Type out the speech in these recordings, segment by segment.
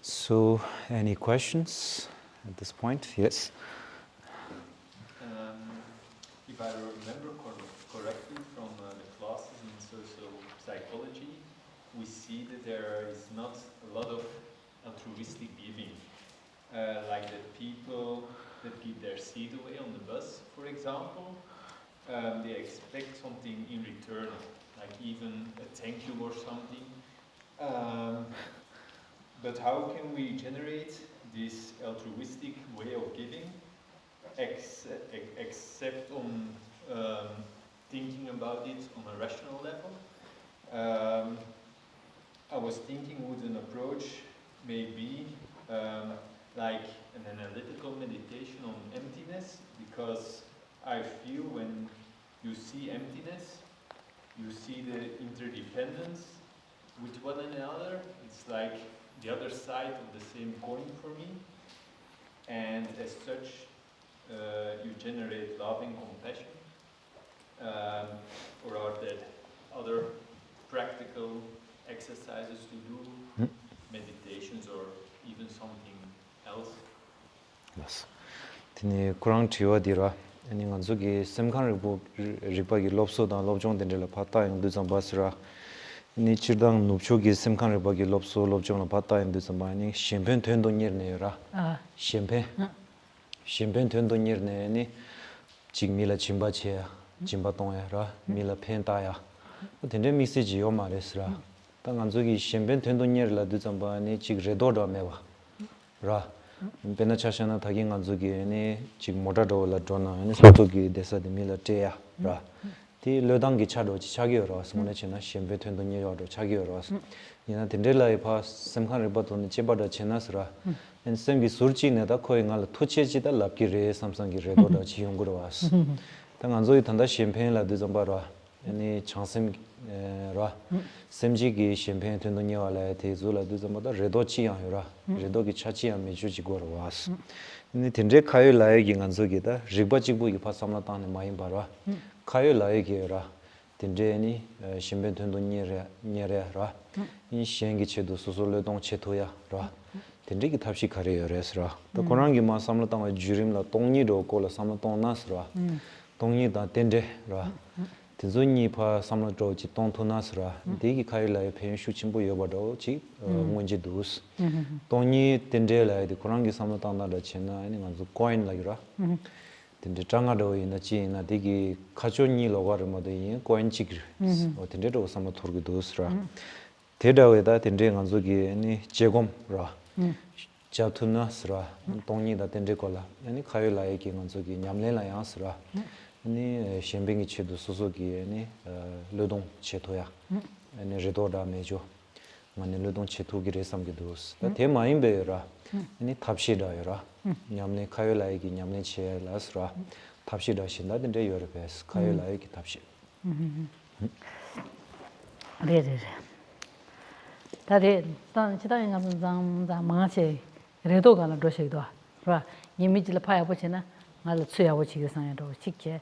So, any questions at this point? Yes. If I remember correctly from the classes in social psychology, we see that there is not a lot of altruistic giving. Like the people that give their seed away on the bus, for example, they expect something in return, like even a thank you or something. But how can we generate this altruistic way of giving, except on thinking about it on a rational level? I was thinking would an approach maybe like an analytical meditation on emptiness, because I feel when you see emptiness, you see the interdependence with one another. It's like the other side of the same coin for me, and as such you generate love and compassion. Or are there other practical exercises to do, meditations or even something else? Yes. Tini kurang tiwa dira ani nganzu gi semkhan ripa gi lopso da lobjong den la phata yang du zamba sra ni chirdang nupcho gi semkhan ripa gi lopso lobjong la phata yang du zamba ni shempen thendo nyer ne ra shempen thendo nyer ne ni jigmi la chimba che jimba tong ya ra mi la phen ta ya tende message yo ma resra ta nganzu gi shempen thendo nyer la du zamba ni jig redo da mewa ra Pena chashana thagi nganzugi ni chig moda do la drona ni sotogi desa de mila teya ra ti lodangi chado chi chagi ros mone chena shembe thendo ni yodo chagi ros ina tendela ipa semkhan ribato ni chebada chenas ra en semgi surchi ne da khoi ngal thuche chi da lapki re samsangi re do da chi yongro was ta nganzoi thanda shempe la de zamba ra ani changsem ra semji gi shempe thendo ni wala te zula de zamba da redo chi ya ra redo gi chachi ya me ju ji gor was ni tendre khayo la gi nganzo gi da rigba chi bu gi pa samla ta ne mai ba ra khayo la gi ra tendre ni shempe thendo ni re ra in shengi che do so le dong che to ya ra tendre gi thapshi khare yo res ra to konang gi ma samla ta ma jurim la tongni do ko la samla tong nas ra tongni da tendre ra Tizuni pa samla dro chi tong tunasra degi kai la pen shu chimbo yoba do chi ngonji dus tongni tende la de kurangi samla tanda da chena ani nganzu coin la gira tende changa do ina chi na degi khachoni logar ma de yin coin chi gir o tende do samla thurgi dusra teda we da tende nganzu gi ani chegom ra chatunasra tongni da tende kola ani kai la ki nganzu gi nyamle la yasra ni shembengi chedu sosogi ni lodong chetoya ni redoda mejo mane lodong chetogi resam gi dos ta te maimbe ra ni thapshida yora nyamne khayola gi nyamne che lasra thapshida shinda den de yore bes khayola gi thapshi re ta de tan chida ngam zam ma che redo ga la do she do ra yimi ji la pa ya bo chena ngal tsuya wo chi ge sang ya do chikje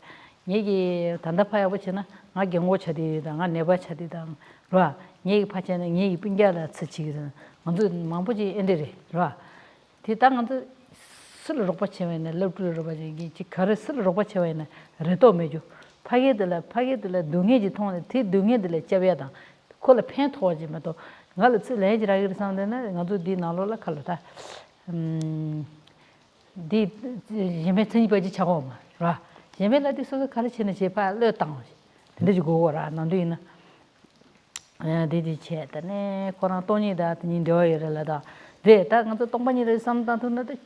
얘기 단답하여 보잖아. 나 경고 처리다. 나 내바 처리다. 라. 얘기 파잖아. 얘기 빙겨라 치치거든. 먼저 망보지 엔데리. 라. 뒤땅한테 스르 록바체면 럽르 바지 지 가르 스르 록바체면 레도 메주. 파게들라 동해지 통에 뒤 동해들에 잡야다. 콜 펜 토지면도 ngal tsu lejra gir sandena ngadu di nalola khalta di yeme tsini baji chago ma ra yeme la di so kharchene je pa le tang de ju go ra nan di na di che ta ne kora toni da ni do yere la da de ta ngadu tongpani re samta thuna de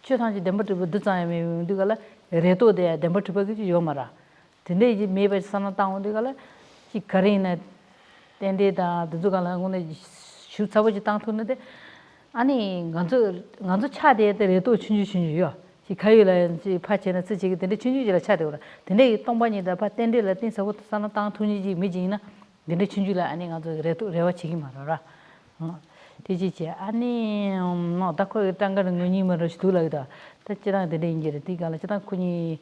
chutanji demba tu de cha me di gala re to de demba tu ba gi yo mara de ji me ba sana tang di gala ki karina 텐데다 두가라 오늘 슈차버지 땅토는데 아니 간저 차대에도 춘주춘주요 지 가요라 지 파체는 지기 근데 춘주지라 차대오라 근데 동반이다 바 텐데라 띵서부터 사는 땅토니지 미지나 근데 춘주라 아니 간저 그래도 레와치기 말아라 디지지 아니 뭐 다코 땅가는 거니면은 스둘라다 뜻지랑 되게 이제 디가라 저다 군이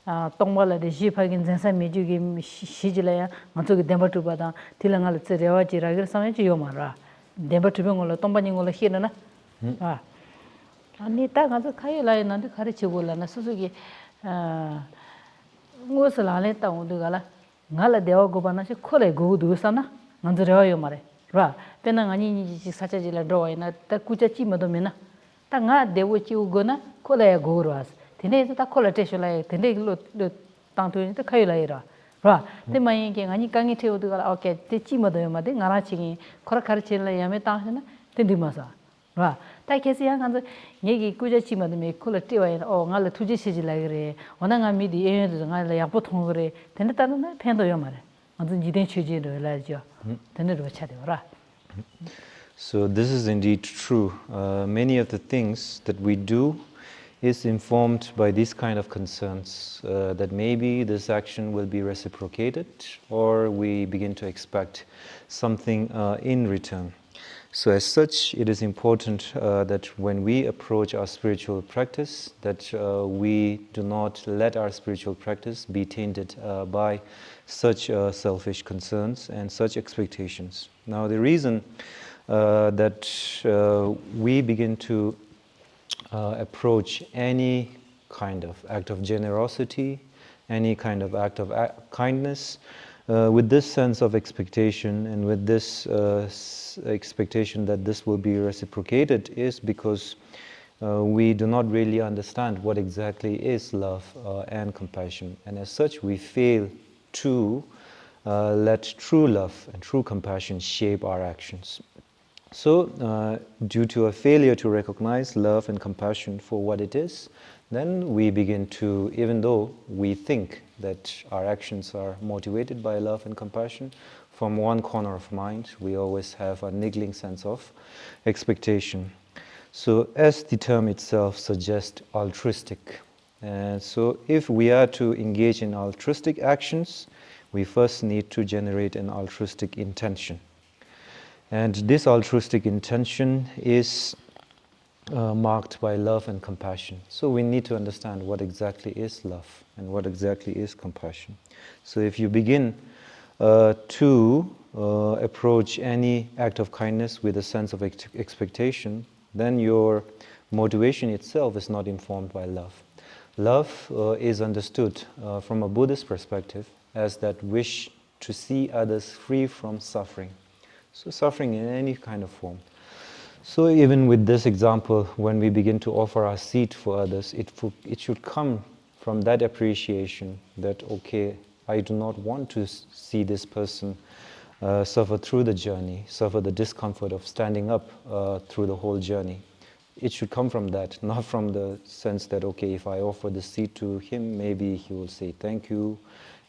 tongwala de jipagin zansa mejugi shijilaya manzogi demba tubada tilangala tserewa jiragira samyaji yomara demba tubengolo tombanyingolo hirana ani ta gazo khayela nandu khari chigola na susugi ngosalale ta undugala ngala dewa gobana shi khole godu sana nanzrewa yomare ra pena ngani ji sachajila drowa ina ta kuchachi madomena ta nga dewo chi ugona khole goras tene ta khole teshola tene lo tantu ni ta khayela ira ra te mai ke ngani kangi theudugala okay te chi madomade ngara chi khora kharchela yame ta hena tendimasa ra ta kesi yang ganzo 얘기 꾸자치 마드메 콜라 띠와이 ngala 투지 시질라 그래 원anga 미디 에도 ngala 약보 통 그래 된다는 팬도요 말에 완전 지된 취지를 라죠 된대로 차대라. So this is indeed true. Many of the things that we do is informed by these kind of concerns, that maybe this action will be reciprocated or we begin to expect something in return. So as such, it is important that when we approach our spiritual practice, that we do not let our spiritual practice be tainted by such selfish concerns and such expectations. Now the reason that we begin to approach any kind of act of generosity, any kind of act of kindness, with this sense of expectation and with this expectation that this will be reciprocated is because we do not really understand what exactly is love and compassion. And as such, we fail to let true love and true compassion shape our actions. So, due to a failure to recognize love and compassion for what it is, then we begin to, even though we think that our actions are motivated by love and compassion, from one corner of mind, we always have a niggling sense of expectation. So, as the term itself suggests, altruistic. And so, if we are to engage in altruistic actions, we first need to generate an altruistic intention. And this altruistic intention is marked by love and compassion. So we need to understand what exactly is love and what exactly is compassion. So if you begin to approach any act of kindness with a sense of expectation, then your motivation itself is not informed by love. Love is understood from a Buddhist perspective as that wish to see others free from suffering. So suffering in any kind of form. So even with this example, when we begin to offer our seat for others, it should come from that appreciation that, okay, I do not want to see this person suffer through the journey, suffer the discomfort of standing up through the whole journey. It should come from that, not from the sense that, okay, if I offer the seat to him, maybe he will say thank you,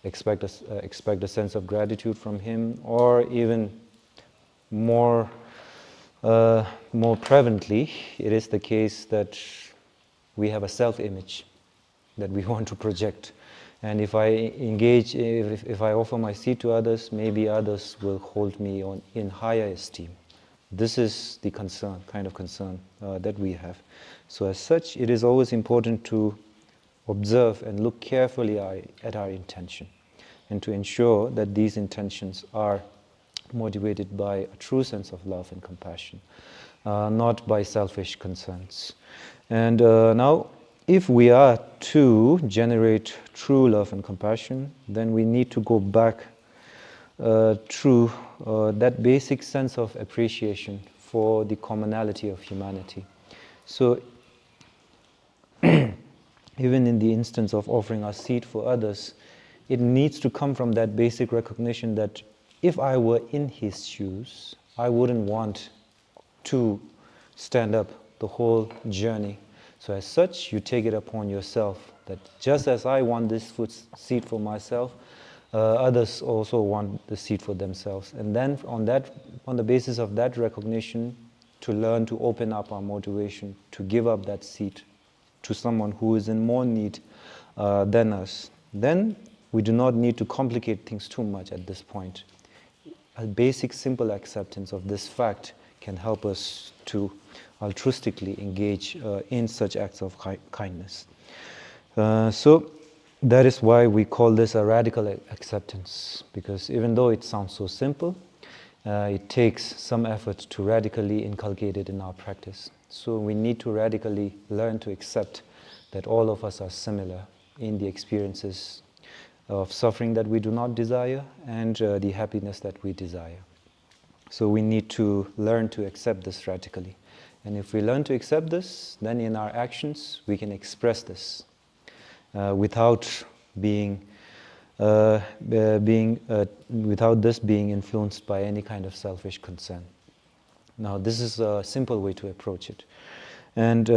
expect a sense of gratitude from him, or even more prevalently, it is the case that we have a self-image that we want to project. And if I engage, if I offer my seat to others, maybe others will hold me in higher esteem. This is the concern, kind of concern that we have. So as such, it is always important to observe and look carefully at our intention and to ensure that these intentions are motivated by a true sense of love and compassion, not by selfish concerns. And now, if we are to generate true love and compassion, then we need to go back to that basic sense of appreciation for the commonality of humanity. So, even in the instance of offering our seat for others, it needs to come from that basic recognition that if I were in his shoes, I wouldn't want to stand up the whole journey. So as such, you take it upon yourself that just as I want this seat for myself, others also want the seat for themselves. And then on the basis of that recognition, to learn to open up our motivation, to give up that seat to someone who is in more need than us. Then we do not need to complicate things too much at this point. A basic, simple acceptance of this fact can help us to altruistically engage in such acts of kindness. So, that is why we call this a radical acceptance, because even though it sounds so simple, it takes some effort to radically inculcate it in our practice. So we need to radically learn to accept that all of us are similar in the experiences of suffering that we do not desire and the happiness that we desire. So we need to learn to accept this radically. And if we learn to accept this, then in our actions we can express this without this being influenced by any kind of selfish concern. Now, this is a simple way to approach it. And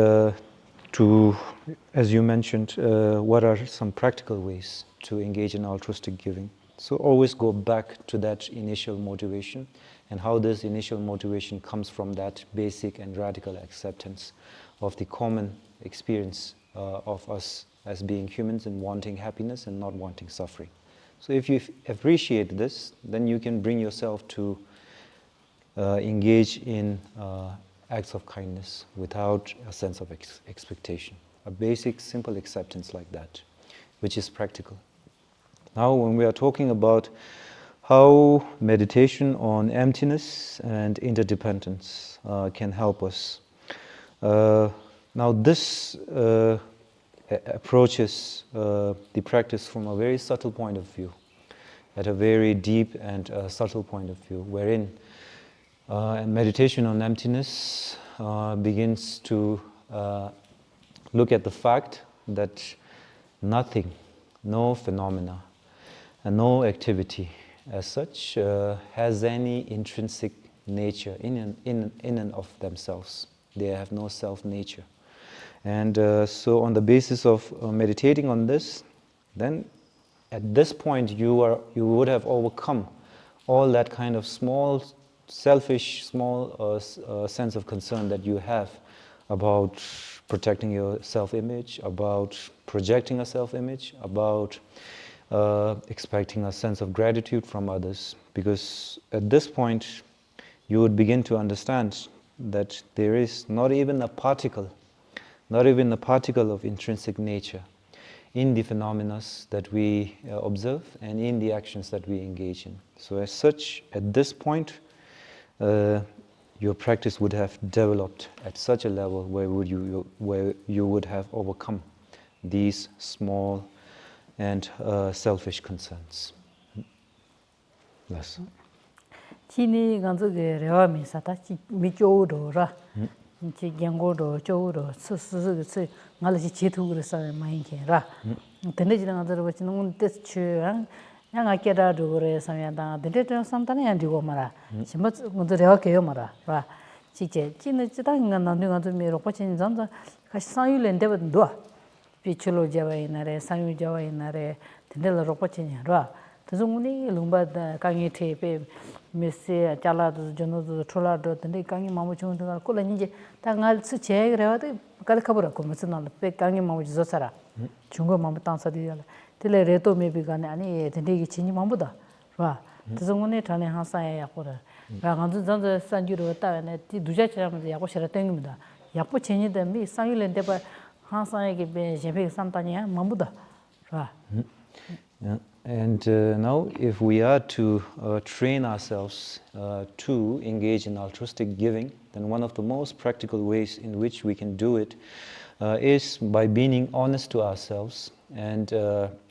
as you mentioned, what are some practical ways to engage in altruistic giving? So always go back to that initial motivation and how this initial motivation comes from that basic and radical acceptance of the common experience of us as being humans and wanting happiness and not wanting suffering. So if you appreciate this, then you can bring yourself to engage in acts of kindness without a sense of expectation. A basic, simple acceptance like that, which is practical. Now, when we are talking about how meditation on emptiness and interdependence can help us. Now, this approaches the practice from a very subtle point of view, at a very deep and subtle point of view, wherein meditation on emptiness begins to look at the fact that nothing, no phenomena, and no activity as such has any intrinsic nature in and of themselves. They have no self-nature. And so on the basis of meditating on this, then at this point you would have overcome all that kind of small, selfish, small sense of concern that you have about protecting your self-image, about projecting a self-image, about expecting a sense of gratitude from others. Because at this point you would begin to understand that there is not even a particle of intrinsic nature in the phenomena that we observe and in the actions that we engage in. So as such, at this point, your practice would have developed at such a level where you would have overcome these small and selfish concerns. Yes. Chini ganzu ge rewa mi sata mi chou do ra chi gengo do chou do su ngala chi chitu gu sa ma yin ke ra tene ji ganzu ro chi ngun tes chu yang nga ke da do re sa ya da de de sam ta ne ya di go ma ra chi ma ganzu rewa ke yo ma ra chi che chi ne chi da nga na ni ganzu mi ro pa chi zan da ka sa yu len de ba do pi chulo ja wa ina re sa yu ja wa ina re tene la ro pa chi ni ra tuzunguni lumba da kangi te pe mese chala do jono do thola do tende kangi mamu chung do ko la nje ta ngal su che rewa de kal khabura ko mesna pe kangi mamu zo sara chungo mamu tan sa di yala tele reto me bi gane ani tende gi chini mamu da wa tuzunguni thane ha sa ya ko ra ga ganzu zan san ju ro ta ne ti duja cha ma ya ko shara teng mi da ya po cheni de mi san yu len de ba ha sa ya ge be je be san ta ni mamu da wa. Yeah. And now, if we are to train ourselves to engage in altruistic giving, then one of the most practical ways in which we can do it is by being honest to ourselves and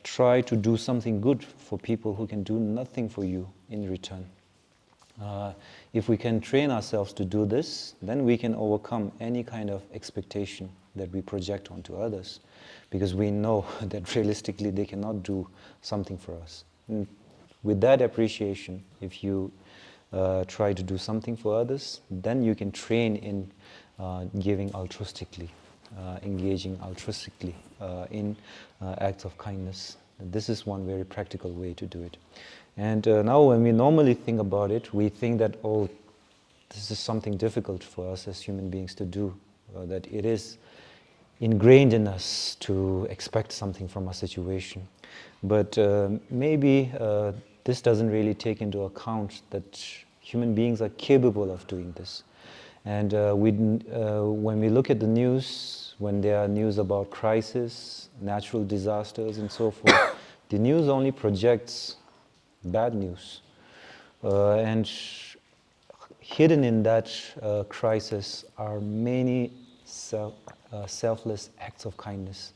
try to do something good for people who can do nothing for you in return. If we can train ourselves to do this, then we can overcome any kind of expectation that we project onto others, because we know that realistically they cannot do something for us. And with that appreciation, if you try to do something for others, then you can train in giving altruistically, engaging altruistically in acts of kindness. And this is one very practical way to do it. And now when we normally think about it, we think that, oh, this is something difficult for us as human beings to do, that it is ingrained in us to expect something from a situation. But maybe this doesn't really take into account that human beings are capable of doing this. And when we look at the news, when there are news about crisis, natural disasters, and so forth, the news only projects bad news. And hidden in that crisis are many selfless acts of kindness.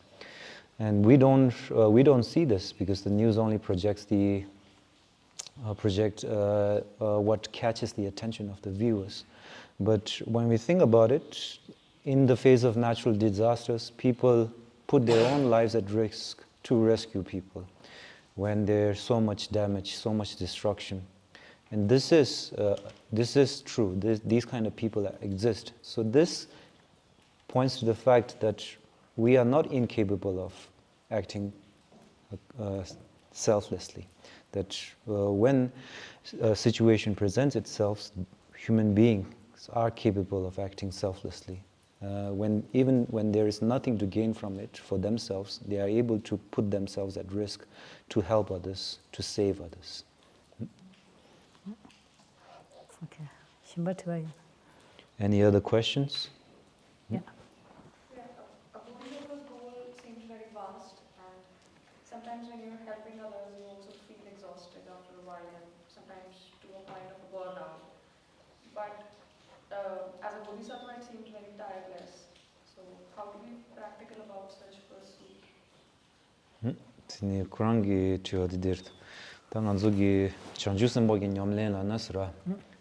And we don't see this because the news only projects what catches the attention of the viewers. But when we think about it, in the face of natural disasters, people put their own lives at risk to rescue people when there's so much damage, so much destruction. And this is true. These kind of people exist. So this points to the fact that we are not incapable of acting selflessly. That when a situation presents itself, human beings are capable of acting selflessly. Even when there is nothing to gain from it for themselves, they are able to put themselves at risk to help others, to save others. Okay. Any other questions? Yeah. A Bodhisattva's goal seems very vast, and sometimes when you're helping others, you also feel exhausted after a while, and sometimes to a point of a burnout. But as a Bodhisattva, it seems very tireless. So how to be practical about such pursuit? Tini kurangi tiyo didir. Ta nganzogi chanju sembogi nyamlen la nasra.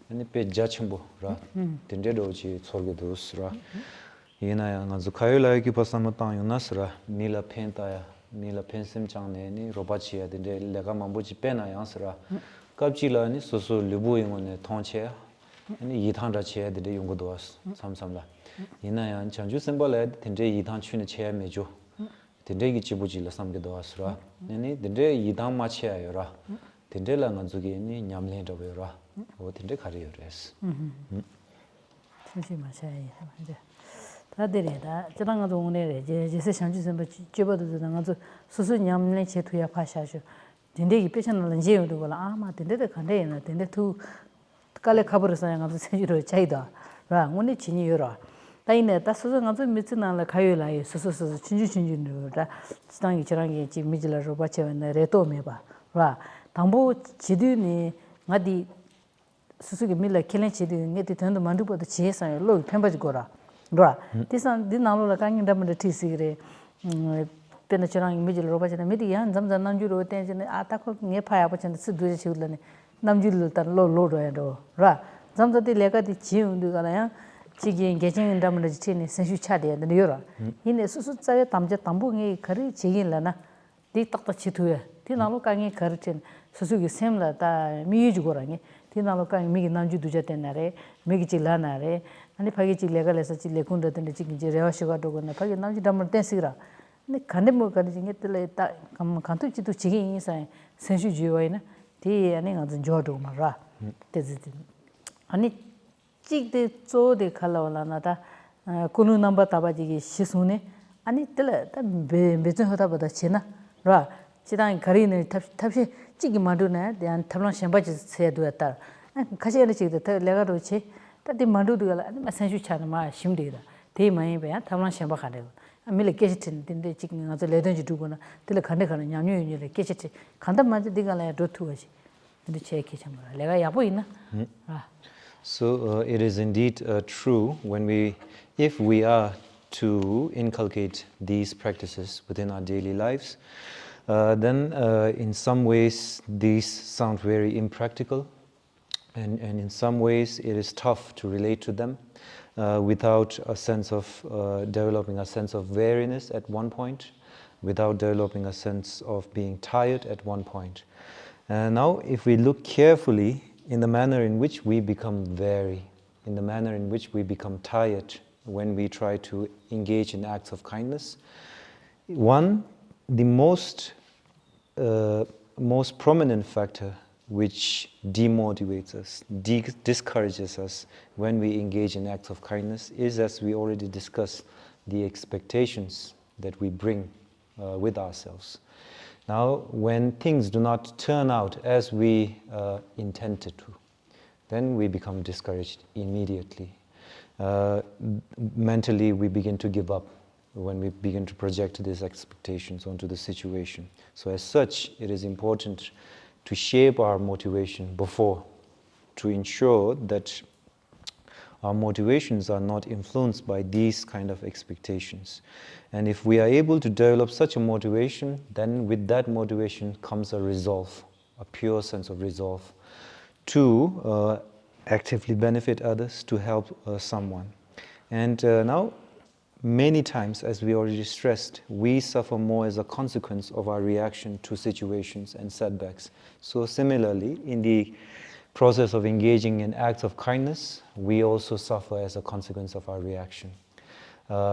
Ani pe jachimbo ra. Tende doji tsolge dos ra. Yena ya nganzo kayo la ki pasama tang yung nasra. Mila penta ya. Mila pensim changne ni robachi ya. Tende lega mamboji pena yansra. Kapchi la ni soso lubu yung ne tongche ya. Ani yitang ra che ya dide yung godos. Samsamla. Yena ya chanju sembo la tende yitang chune che ya mejo. Tende gi chibuji la samge doas ra. Nene tende yitang ma che ya ra. Tende la nganzogi ni nyamlen do ra. O tende khari yores. Sinshi ma shayi. Ta dere da chidanga do ngone re je se shanju semba cheba do da ngazo susu nyamle che tu ya pa sha shu. Tende gi peshan la je yo do la ama tende de khande na tende tu kale khabar sa ngazo se jiro chai da. Ra ngone chini yo ra. Ta ine ta susu ngazo mitsina la khayo la ye susu chinju no da chidangi chirangi chi mijila ro ba che na re to me ba. Ra 당보 지드니 ngadi 수수기 밀라 켈렌 지드 ngeti tendo mandupo de chiesa lo pembaji gora ro tisan di nalo la kangin damde tisire pena chirang mijil ro bachana midi yan zamzan namjuro tenjene atako nge phaya bachana siduje chulane namjul tan lo ro ro ra zamzati lega di chiundu gala ya chigi ngeching damde chini senshu chade de yora ine susu tsaye tamje tambu nge khari chigin lana di takta chituya ti nalo kangi kharchen susugi semla ta miyu gorangi ti nalo kangi migi namju duja tenare migi chilanare ani phagi chi legalesa chi lekunda tende chi je rewa shiga dogona phagi namju damar tensigra ne khande mo kari jinge tele ta kam kantu chi tu chigi ni sai senshu jiwa ina ti ani ngaz jodo mara teziti ani chi de zo de khala wala na ta kunu namba tabaji gi shisune ani tele ta bezo hota bada chena ra 지당 거리는 탑시 찌기 만두네 대한 탑랑 셴바지 세도였다 가시에는 지도 내가 그렇지 따디 만두도가 아니 마산슈 차나마 심데다 대마이 배야 탑랑 셴바 가래 아밀레 깨지tin 딘데 찌기 가서 레던지 두고나 들레 간데 가는 냠뉴유니레 깨지티 간다 만지 디가라 도투어지 근데 체크 참라 내가 야보 있나 So it is indeed true if we are to inculcate these practices within our daily lives. Then in some ways these sound very impractical and in some ways it is tough to relate to them without a sense of developing a sense of weariness at one point, without developing a sense of being tired at one point. Now if we look carefully in the manner in which we become weary, in the manner in which we become tired when we try to engage in acts of kindness, the most prominent factor which demotivates us, discourages us when we engage in acts of kindness is, as we already discussed, the expectations that we bring with ourselves. Now, when things do not turn out as we intended to, then we become discouraged immediately. Mentally, we begin to give up. when we begin to project these expectations onto the situation. So as such, it is important to shape our motivation before, to ensure that our motivations are not influenced by these kind of expectations. And if we are able to develop such a motivation, then with that motivation comes a resolve, a pure sense of resolve to actively benefit others, to help someone. And now, many times, as we already stressed, we suffer more as a consequence of our reaction to situations and setbacks. So similarly, in the process of engaging in acts of kindness, we also suffer as a consequence of our reaction.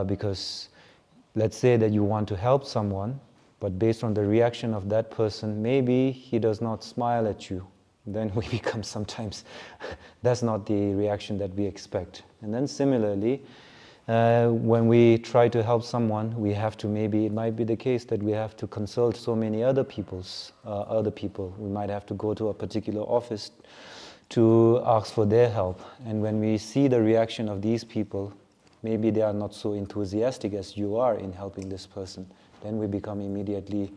Because let's say that you want to help someone, but based on the reaction of that person, maybe he does not smile at you. Then we become sometimes, that's not the reaction that we expect. And then similarly, when we try to help someone, we have to it might be the case that we have to consult so many other people. We might have to go to a particular office to ask for their help. And when we see the reaction of these people, maybe they are not so enthusiastic as you are in helping this person, then we become immediately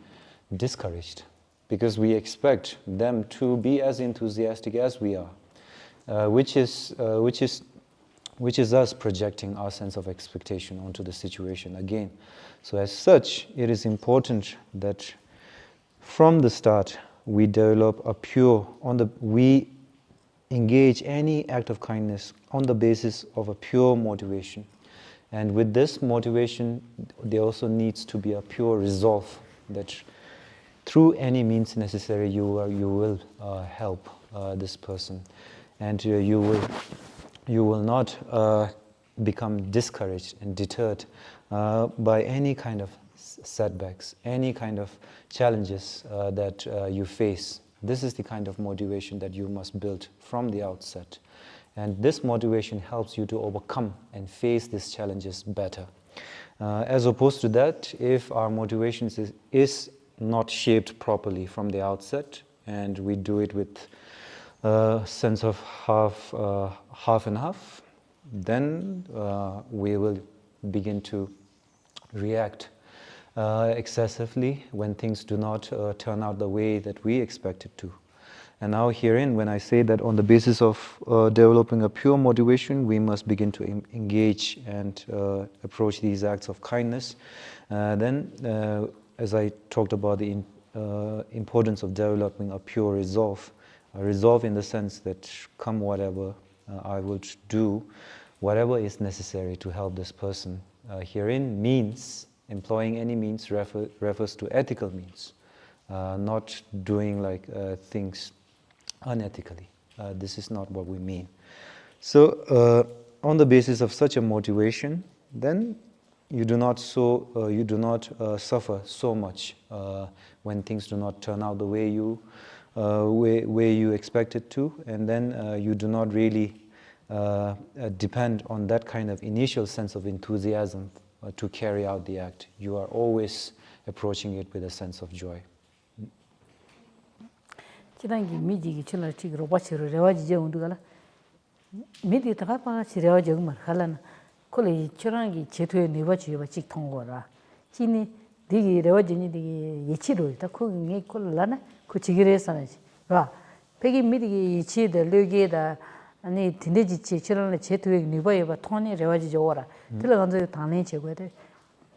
discouraged, because we expect them to be as enthusiastic as we are, which is us projecting our sense of expectation onto the situation again. So as such, it is important that from the start we develop we engage any act of kindness on the basis of a pure motivation. And with this motivation, there also needs to be a pure resolve that through any means necessary you will help this person, and you will not become discouraged and deterred by any kind of setbacks, any kind of challenges that you face. This is the kind of motivation that you must build from the outset. And this motivation helps you to overcome and face these challenges better. As opposed to that, if our motivation is not shaped properly from the outset, and we do it with a sense of half and half, then we will begin to react excessively when things do not turn out the way that we expect it to. And now herein, when I say that on the basis of developing a pure motivation, we must begin to engage and approach these acts of kindness, then as I talked about the importance of developing a pure resolve, a resolve in the sense that come whatever, I will do whatever is necessary to help this person. Herein means, employing any means refers to ethical means, not doing things unethically. This is not what we mean. So on the basis of such a motivation, then you do not suffer so much when things do not turn out the way you expect it to, and then you do not really depend on that kind of initial sense of enthusiasm to carry out the act. You are always approaching it with a sense of joy. 지단기 미지기 칠라 치기로 와치로 레와지 제운두가라 미디 타가파 치레와 제음을 할라나 콜이 치랑기 제토에 네바치가 직 통고라 지니 디기 레와지니 디기 예치로 다 코기 콜라나 그 지기레서나지 와 백이 미디기 예치데 르게다 아니 딘데지치 치랑네 제토에 네바에바 통니 레와지 저오라 들어간저 당내 제고에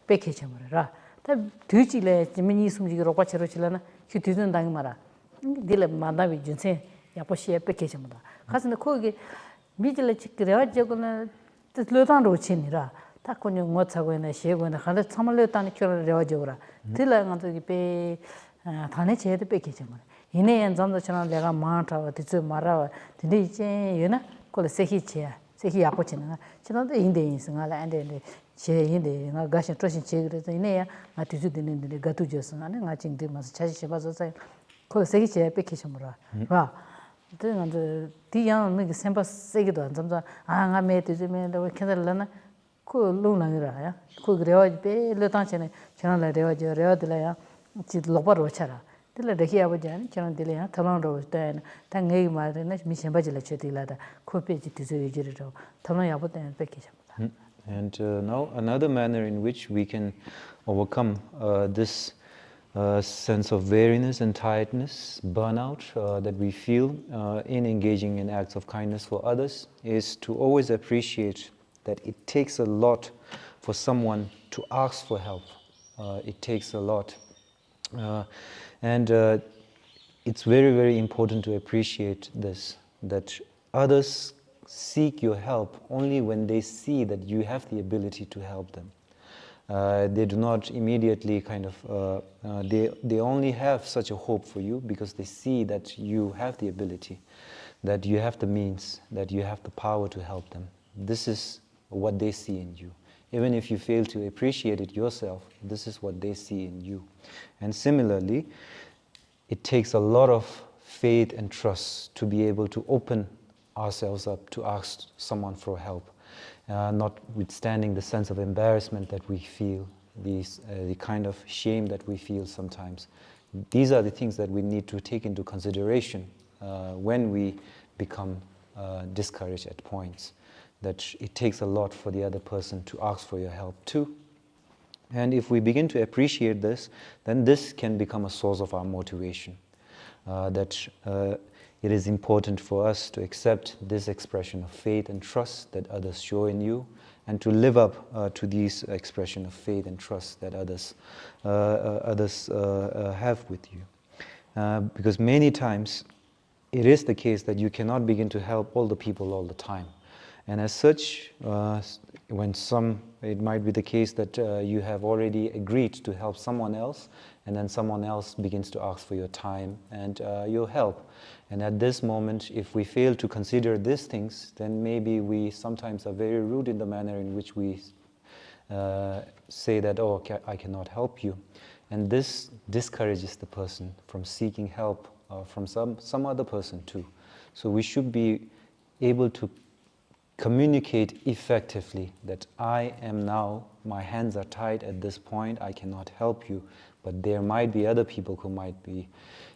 백해쳐버려라 다 뒤지래 지민이 숨지기로 와치로 칠라나 그 뒤는 당이 말아 딜레 만나비 준세 야포시에 뺏게집니다. 가서는 거기 미질레 찍그래야 저거는 뜻로단으로 치니라 딱코니 못 하고 있는 시에고는 하나 참을려 따니 켜를 레와줘라. 딜레가 배 단에 제도 뺏게집니다. 이내엔 점도처럼 내가 마타와 뒤에 말아 근데 이제 얘나 콜 세히치야 세히 야포치나 지난도 인데 인생알 안데 제 인데 나 가시 트러신 제그래서 이내야 나 뒤에 되는데 가투져서 안에 나 징데 마서 차시 봐서 그 세기체 뺏기셔물아. 와. 근데 디양 그 샘바 세기도 안 잠자 아가메 되지면도 괜찮을라나 그 롱랑이라야. 그 그래야 배 르탄체네 저는 레와죠 레와들야 지 로바로 차라. 들레 데히 아버지는 저는 들려야 털랑로 때 당에이 말에는 미션 바질레 쳐들라다. 그 페이지 뒤져지르죠. 털랑 야보때 뺏기셔물아. And now another manner in which we can overcome this sense of weariness and tiredness, burnout that we feel in engaging in acts of kindness for others is to always appreciate that it takes a lot for someone to ask for help. It takes a lot. And it's very, very important to appreciate this, that others seek your help only when they see that you have the ability to help them. They do not immediately they only have such a hope for you because they see that you have the ability, that you have the means, that you have the power to help them. This is what they see in you. Even if you fail to appreciate it yourself, this is what they see in you. And similarly, it takes a lot of faith and trust to be able to open ourselves up to ask someone for help. Notwithstanding the sense of embarrassment that we feel, the kind of shame that we feel sometimes. These are the things that we need to take into consideration when we become discouraged at points, that it takes a lot for the other person to ask for your help too. And if we begin to appreciate this, then this can become a source of our motivation, that it is important for us to accept this expression of faith and trust that others show in you, and to live up to these expression of faith and trust that others have with you. Because many times it is the case that you cannot begin to help all the people all the time. And as such, it might be the case that you have already agreed to help someone else, and then someone else begins to ask for your time and your help. And at this moment, if we fail to consider these things, then maybe we sometimes are very rude in the manner in which we say that, oh, I cannot help you. And this discourages the person from seeking help from some other person too. So we should be able to communicate effectively that I am now, my hands are tied at this point, I cannot help you, but there might be other people who might be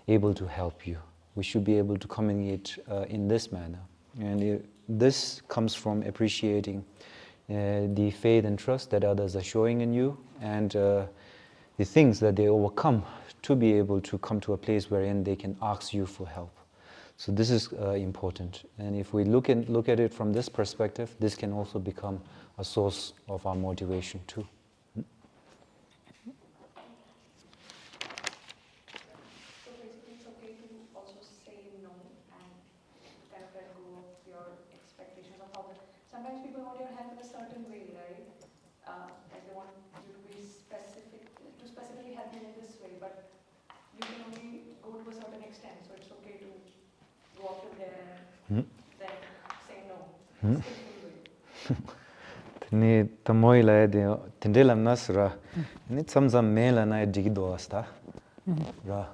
able to help you. We should be able to communicate in this manner. And this comes from appreciating the faith and trust that others are showing in you, and the things that they overcome to be able to come to a place wherein they can ask you for help. So this is important. And if we look at it from this perspective, this can also become a source of our motivation too. So basically it's okay to also say no and kind of let go of your expectations of how sometimes people want your help in a certain way, right? Like they want you to be specific, to specifically help them in this way, but you can only go to a certain extent, so it's okay to go up to there and then say no. Skillful way. Tene tamoi la de tendelam nasra ni tsamzam mela na digido asta ra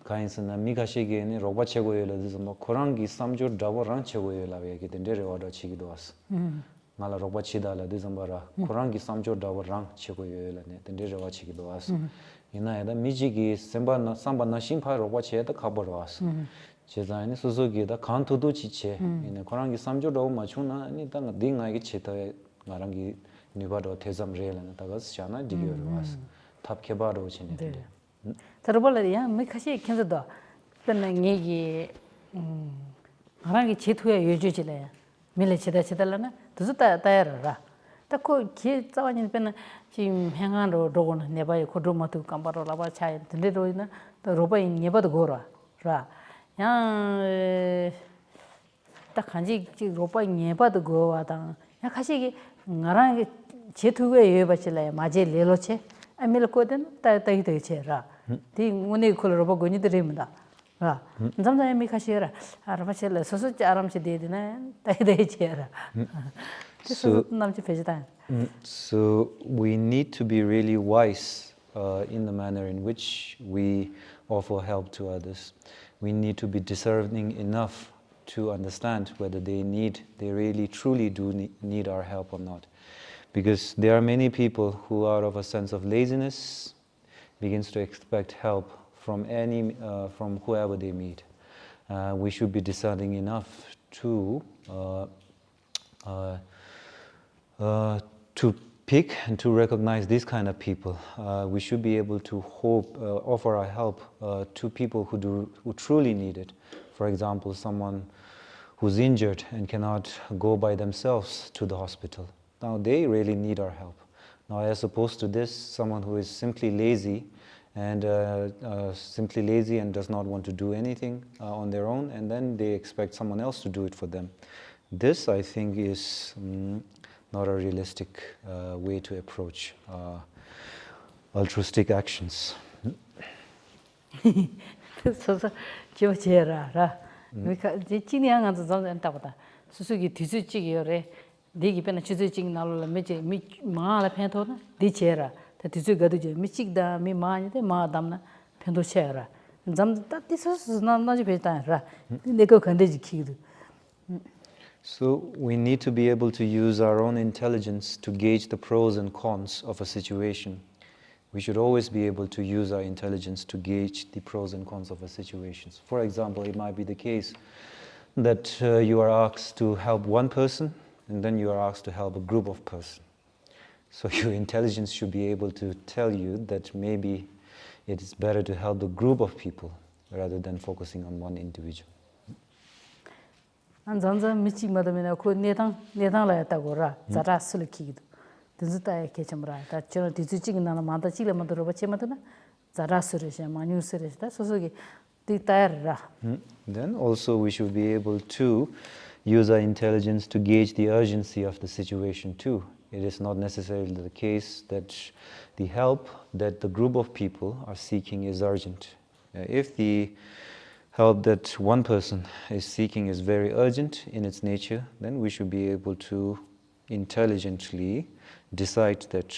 kainsa miga shege ni roba chego yela zuma korangi samjo dawa ran chego yela we ke tendere oda chigido as mala roba chida la de zambara korangi samjo dawa ran chego yela ne tendere wa chigido as ina eda mijigi samba na shimpa roba che da khabaro as 제자니 소소기다 칸토도 지체 이네 코랑기 삼조도 마추나 아니 땅 딩아기 체타 나랑기 니바도 대zam레라나 다가스 샤나 디기어로 와스 탑케바로 치네 저러벌이야 미카시 켄저도 근데 얘기 나랑기 제투에 여주지래 밀레 치다라나 두즈다 따야라 딱고 기 자원이 변은 지금 행안으로 로고는 내봐요 고도마도 깜바로 라바 차이 근데로이나 또 로바이 내봐도 고라 라 야, 딱 간지 로빠 예봐도 거와다. 야 가시기 나랑 제투에 예봐질래. 맞제 레로체. 아밀 거든 따따이 되체라. 디 오늘 콜로 보고 니들입니다. 아. 잠잠이 미 가시라. 아라바실래 소소지 아람시 되드네. 따이 되체라. So we need to be really wise in the manner in which we offer help to others. We need to be discerning enough to understand whether they really truly do need our help or not. Because there are many people who out of a sense of laziness begins to expect help from whoever they meet. We should be discerning enough to to pick and to recognize these kind of people. We should be able to offer our help to people who truly need it. For example, someone who's injured and cannot go by themselves to the hospital. Now they really need our help. Now, as opposed to this, someone who is simply lazy and does not want to do anything on their own, and then they expect someone else to do it for them. This, I think, is not a realistic way to approach altruistic actions. So, 지어라. 그러니까 진행한 건 답다. 수수기 뒤수직이요래. 네기 변에 주주직 나로라 메제 미 마라 펜토나 디체라. 뒤수 가도지 미직다 미 마니데 마담나 펜도체라. 잠다 디서스 나나지 베타라. 내가 건데지 키도. So we need to be able to use our own intelligence to gauge the pros and cons of a situation. We should always be able to use our intelligence to gauge the pros and cons of a situation. For example, it might be the case that you are asked to help one person, and then you are asked to help a group of persons. So your intelligence should be able to tell you that maybe it is better to help the group of people rather than focusing on one individual. 안전자 미치 마다메나 코 내당라 따고라 자라 슬키기도 드즈타에 개점라 다 저는 디즈치기 나나 만다 치려 만들어 버체마드나 자라 스르샤 마뉴스르다 소소기 디타르라. Then also we should be able to use our intelligence to gauge the urgency of the situation too. It is not necessarily the case that the help that the group of people are seeking is urgent. If the help that one person is seeking is very urgent in its nature, then we should be able to intelligently decide that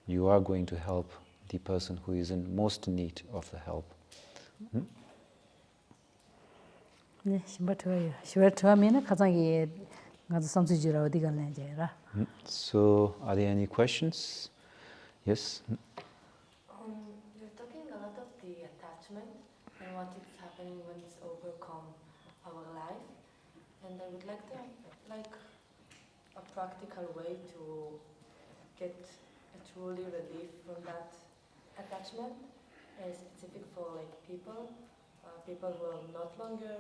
you are going to help the person who is in most need of the help. 네, 심바트와요. 심바트와면은 가장이 가서 삼수지라 어디 갈래 이제라. So, are there any questions? Yes. You're talking a lot of the attachment and what is happening when it's overcome our life, and I would like to have a practical way to get a truly relief from that attachment, specific for people who are not longer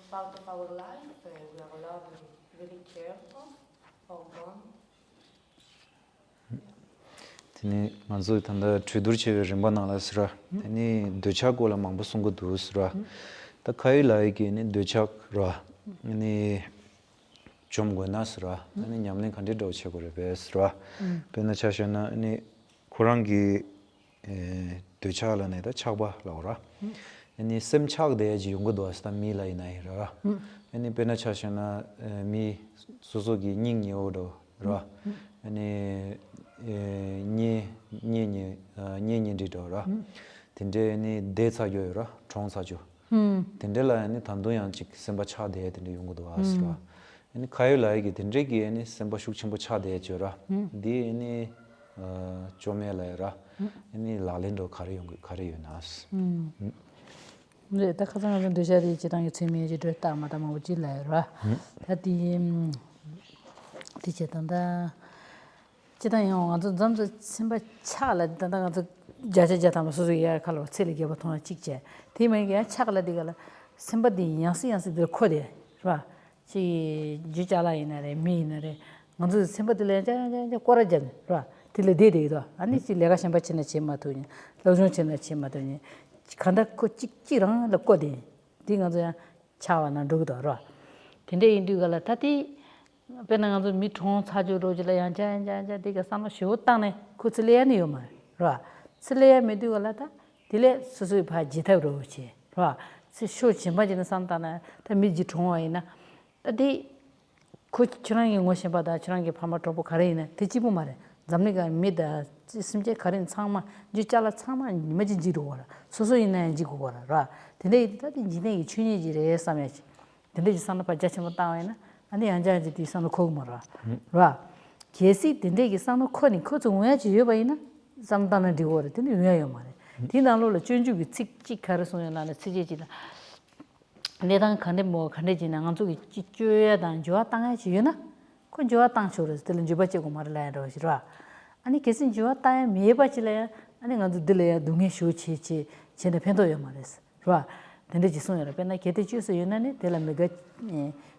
part of our life, we are allowed to really care of or gone. Tini manzo tanda chudurche rimba nalasra. Tini dochak wala mangba sungu dusra. Ta kai laiki ni dochak ra. Ni chomgo nasra. Ni nyamne kandi dochak wala besra. Pena chashana ni kurangi dochak ne da chakba laura. Ni sem chak de ji yungu doasta mi lai nai ra. Ni pena chashana mi susugi ning yodo ra. Ni nye didora. Tende ni deca yoyora, chongsa jo. Tende la ni tandoyan chik semba cha de tende yungu do asra. Ni kayo la gi tende gi ni semba shuk chimbo cha de jora. Di ni chome la ra. Ni lalendo kare yungu kare yonas. 네, 딱 가장 되셔야 지당이 재미지 됐다 마다 뭐 질라라. 다디 디제단다. 지당이 아주 점점 심바 차라 단다가 자자자다 소소야 칼로 셀리게 보통 찍제. 디메게 차라 디가라 심바디 양시들 코데. 봐. 지 지자라이나레 미나레. 먼저 심바들레 자자 꼬라전. 봐. 딜레데데도 아니 지 내가 심바 치는 제마도니. 로존 치는 제마도니. 간다 그 찍지랑 넣거든. 네가 차와나 누구더라. 근데 인디가라 타티 배나가서 미통 사주로지라 양자양자 네가 상로 쇼땅네 쿠슬레야니요 말. 라. 슬레야 메두가라다. 딜레 수수 바 지타로치. 라. 쇼치 맞이는 산다나 다 미지 통화이나. 다디 그 저랑이 것이 받아 저랑이 파마토보 가래이네. 듣지부 말해. 잠내가 미다 심제 가린 상마 지잘라 상마 니마지 지로라 소소이네 지고라 근데 다디 지네 춘이지레 삼야지 근데 지산나 빠자치모 따와이나 아니 안자지 디산노 코그마라 라 계시 근데 산노 코니 코종야 지여바이나 잠다나 디고라 근데 왜요 말해 디나로로 춘주기 찍찍 가르소야나네 치제지다 내당 간데 뭐 간데 지나간 쪽이 찌쭈야 단 좋아 땅에 지여나 그 좋아 땅 쇼를 들은 주바치고 말라야로 싫어. 아니 계신 좋아 땅에 매바치래. 아니 가도 들려야 동해 쇼치치 쟤네 팬도요 말했어. 좋아. 근데 지송이라 맨날 개대 주스 유나네 텔라 메가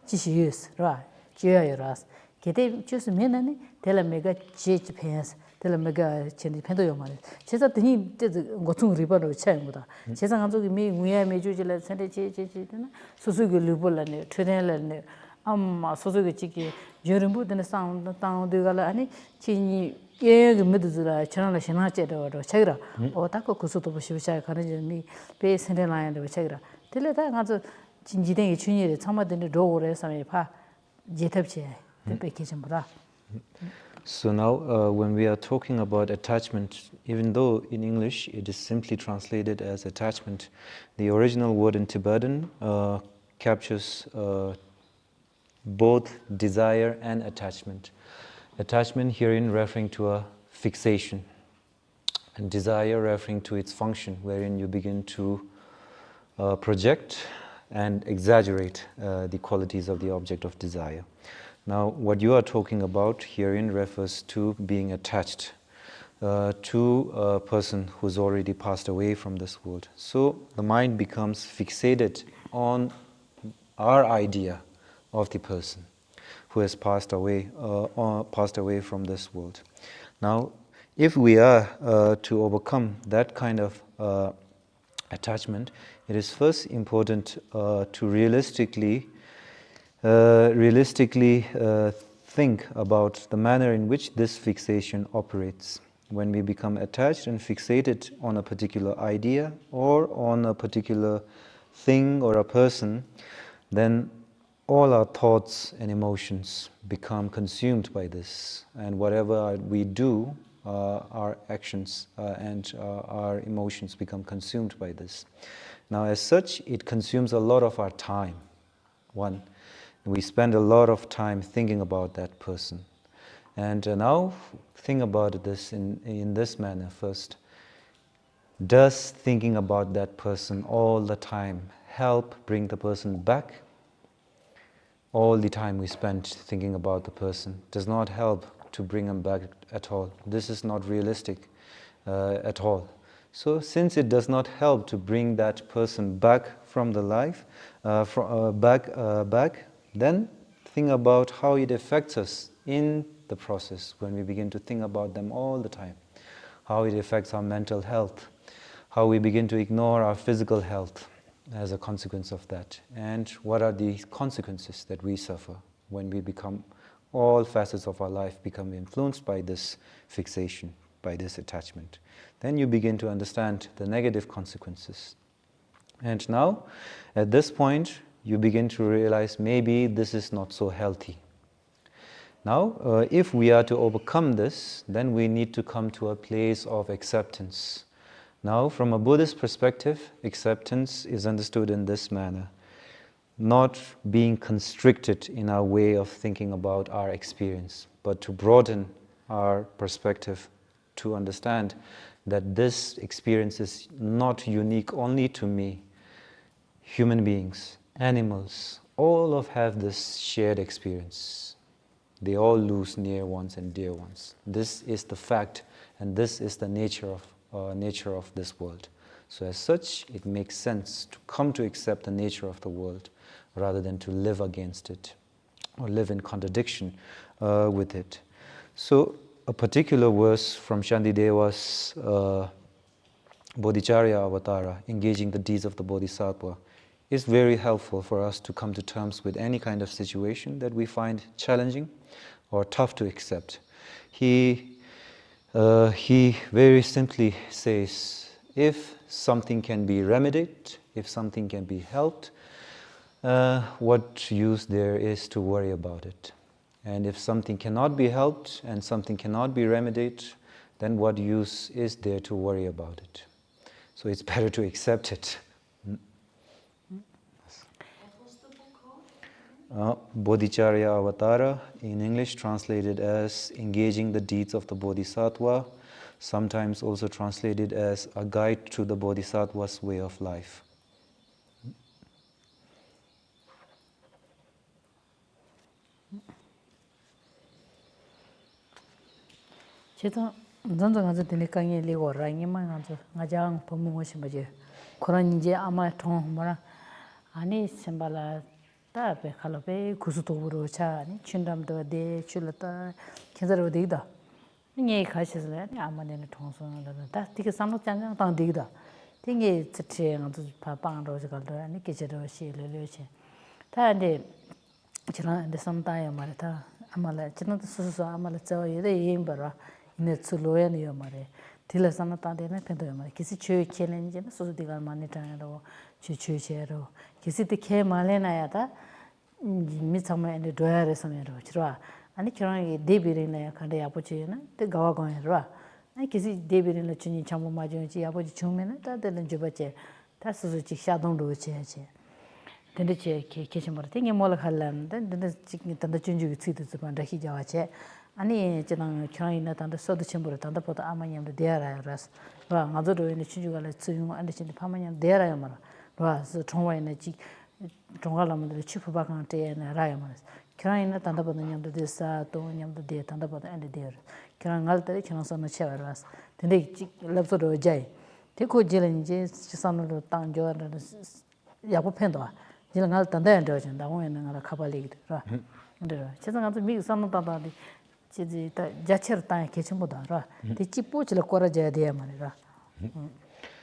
지시유스. 좋아. 지어요라스. 개대 주스 면은 텔라 메가 지치 팬스. 텔라 메가 쟤네 팬도요 말했어. 제가 드니 고통 리버로 차이보다. 제가 가족이 미 위에 매주질래 선대 지지지나 소소기 리볼라네 트레일러네 amma sosoge chiki yorimbu dene sang tang de gala ani chini ye ge meduzura chana shina che do chagira o ta ko kusu to bishi cha khane je mi pe sende la ya do chagira tele ta nga zo jinji den ye chunye de chama de do gore sa me pha je thap che de pe ke chim bra. So now when we are talking about attachment, even though in English it is simply translated as attachment, the original word in Tibetan captures both desire and attachment. Attachment herein referring to a fixation, and desire referring to its function, wherein you begin to project and exaggerate the qualities of the object of desire. Now, what you are talking about herein refers to being attached to a person who's already passed away from this world. So the mind becomes fixated on our idea of the person who has passed away from this world. Now, if we are to overcome that kind of attachment, it is first important to realistically think about the manner in which this fixation operates. When we become attached and fixated on a particular idea or on a particular thing or a person, then all our thoughts and emotions become consumed by this, and whatever we do, our actions and our emotions become consumed by this. Now, as such, it consumes a lot of our time. One, we spend a lot of time thinking about that person. And now, think about this in this manner first. Does thinking about that person all the time help bring the person back? All the time we spend thinking about the person does not help to bring him back at all. This is not realistic at all. So since it does not help to bring that person back from the life, back, then think about how it affects us in the process when we begin to think about them all the time. How it affects our mental health, how we begin to ignore our physical health as a consequence of that, and what are the consequences that we suffer when we become, all facets of our life become influenced by this fixation, by this attachment. Then you begin to understand the negative consequences. And now, at this point, you begin to realize maybe this is not so healthy. Now, if we are to overcome this, then we need to come to a place of acceptance. Now, from a Buddhist perspective, acceptance is understood in this manner: not being constricted in our way of thinking about our experience, but to broaden our perspective to understand that this experience is not unique only to me. Human beings, animals, all have this shared experience. They all lose near ones and dear ones. This is the fact, and this is the nature of this world. So as such, it makes sense to come to accept the nature of the world rather than to live against it or live in contradiction with it. So a particular verse from Shantideva's Bodhicharya Avatara, engaging the deeds of the Bodhisattva, is very helpful for us to come to terms with any kind of situation that we find challenging or tough to accept. He very simply says, if something can be remedied, if something can be helped, what use there is to worry about it? And if something cannot be helped and something cannot be remedied, then what use is there to worry about it? So it's better to accept it. What was the book called? Bodhicharya Avatara, in English translated as Engaging the Deeds of the Bodhisattva, sometimes also translated as A Guide to the Bodhisattva's Way of Life. 제가 전전가서 되는 강의 리고 라이만 가서 가장 법문 오신 거지. 그런 이제 아마 통 뭐라 아니 sembarla tape khalope kusutoburo cha ni chindamdo de chulata kenzaro deida nge khashesle ni amane ne thongson da tik samno chang tang deida tinge chche ngado pa pang ro ga do ni kechero shi le le che ta de chira de samtaya mare ta amala china su amala chaw yede yimbara ine tsuloya ni yomare tila samata de ne pendo yomare kisi chue challenge ne su digal mani ta ro chuchuchero kisi te ke malena ya ta mi chama ene doyare samero chira ani chira debire na khande apoche na te gawa gon ro ani kisi debire na chuni chambo ma jo chi apoche chume na ta de len jobache ta su chi sha dong ro che dende che ke chimor te nge mol khalan dende chi tanda chunju gi tsidu zuban da hi jawa che ani chena chira ina tanda sodu chimbor tanda poto amanyam de dera ras wa ngado do ene chunju gala tsuyung ande chin pamanyam dera ya mara wa so chongwa ina chi 종갈람들 치프바강 때에는 라야마스 그라이나 단다보다 냠도 데사 또 냠도 데 단다보다 엔데 데 그랑 갈때 그랑서는 쳐라스 근데 랍서도 자이 데코 질은 이제 지산으로 땅 줘는 야부 팬도 지는 갈 단다 엔데 준다 오에는 가 카발리기더라 근데 세상 가서 미 산도 단다디 지지 자체로 땅에 개침보다라 데치 포치를 거라져야 돼야 말이라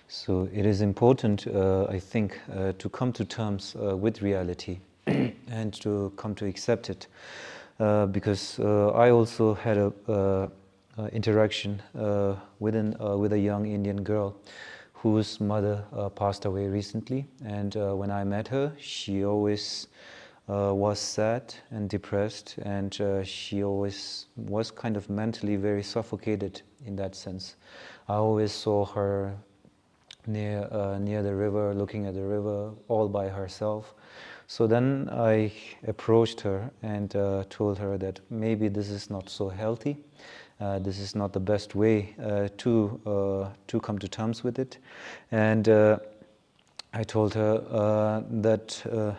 So it is important, I think, to come to terms with reality and to come to accept it, because I also had a interaction with a young Indian girl whose mother passed away recently, and when I met her, she always was sad and depressed, and she always was kind of mentally very suffocated in that sense. I always saw her near the river, looking at the river all by herself. So then I approached her and told her that maybe this is not so healthy. This is not the best way to come to terms with it. And I told her that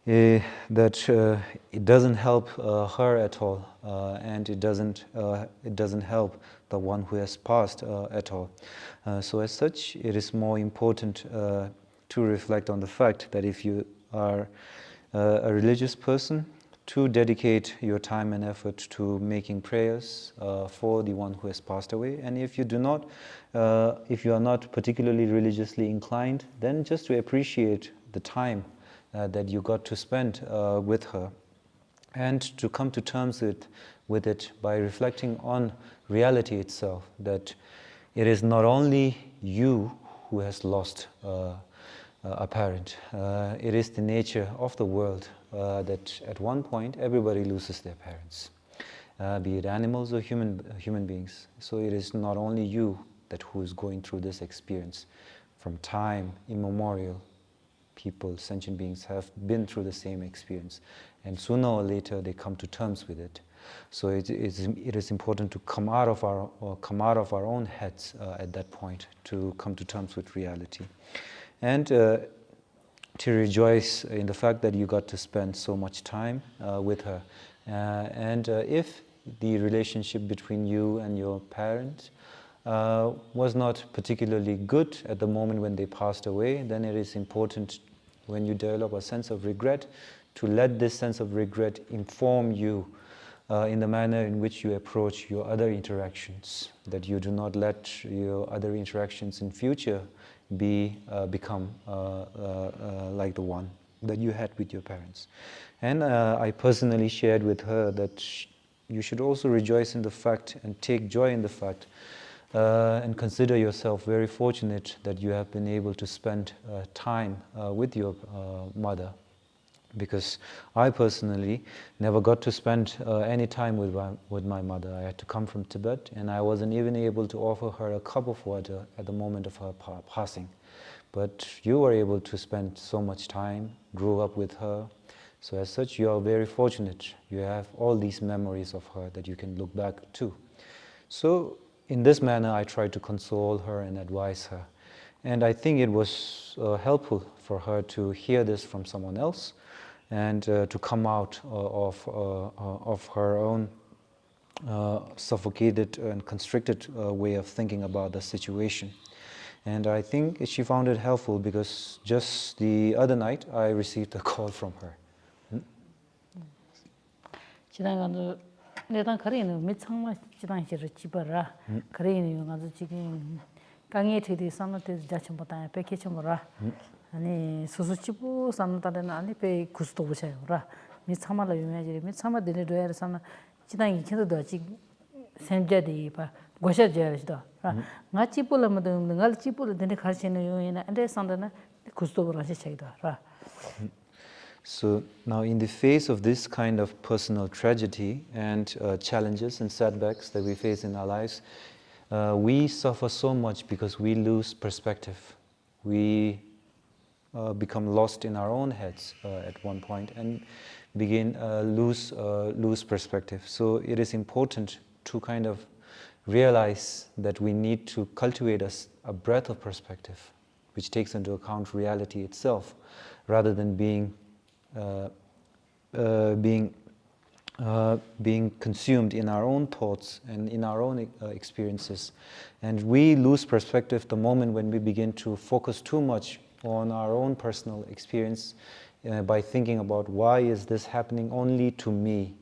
it doesn't help her at all, and it doesn't help the one who has passed at all. So as such, it is more important to reflect on the fact that if you are a religious person, to dedicate your time and effort to making prayers for the one who has passed away. And if you do not, if you are not particularly religiously inclined, then just to appreciate the time that you got to spend with her, and to come to terms with it by reflecting on reality itself, that it is not only you who has lost a parent. It is the nature of the world that at one point everybody loses their parents, be it animals or human beings. So it is not only you that who is going through this experience. From time immemorial, people, sentient beings have been through the same experience, and sooner or later they come to terms with it. So it is important to come out of our own heads at that point, to come to terms with reality, and to rejoice in the fact that you got to spend so much time with her. And if the relationship between you and your parents was not particularly good at the moment when they passed away, then it is important, when you develop a sense of regret, to let this sense of regret inform you in the manner in which you approach your other interactions, that you do not let your other interactions in future become like the one that you had with your parents. And I personally shared with her that you should also rejoice in the fact and take joy in the fact and consider yourself very fortunate that you have been able to spend time with your mother, because I personally never got to spend any time with my mother. I had to come from Tibet, and I wasn't even able to offer her a cup of water at the moment of her passing. But you were able to spend so much time, grew up with her, so as such you are very fortunate. You have all these memories of her that you can look back to. So in this manner I tried to console her and advise her. And I think it was helpful for her to hear this from someone else, and to come out of her own suffocated and constricted way of thinking about the situation. And I think she found it helpful because just the other night I received a call from her. 지나가는 내가 거리는 미창마 지방시를 집어라. 거리는 가서 지금 강에 들이 산한테 자침보다 백해쳐라. 아니 수수치부 산한테는 아니 배 구스도 보셔라. 미창마를 유명하지. 미창마 되려야 산나 지방이 ken도 아직 샘자디 봐. 고셔져야지도. 나 집불라면 내가 집불을 되는 가르치는 요인은 안데 산다나 구스도 보라시 차이다. So now in the face of this kind of personal tragedy and challenges and setbacks that we face in our lives, we suffer so much because we lose perspective. We become lost in our own heads at one point and begin lose perspective. So it is important to kind of realize that we need to cultivate a breadth of perspective which takes into account reality itself rather than being consumed in our own thoughts and in our own experiences. And we lose perspective the moment when we begin to focus too much on our own personal experience by thinking about why is this happening only to me?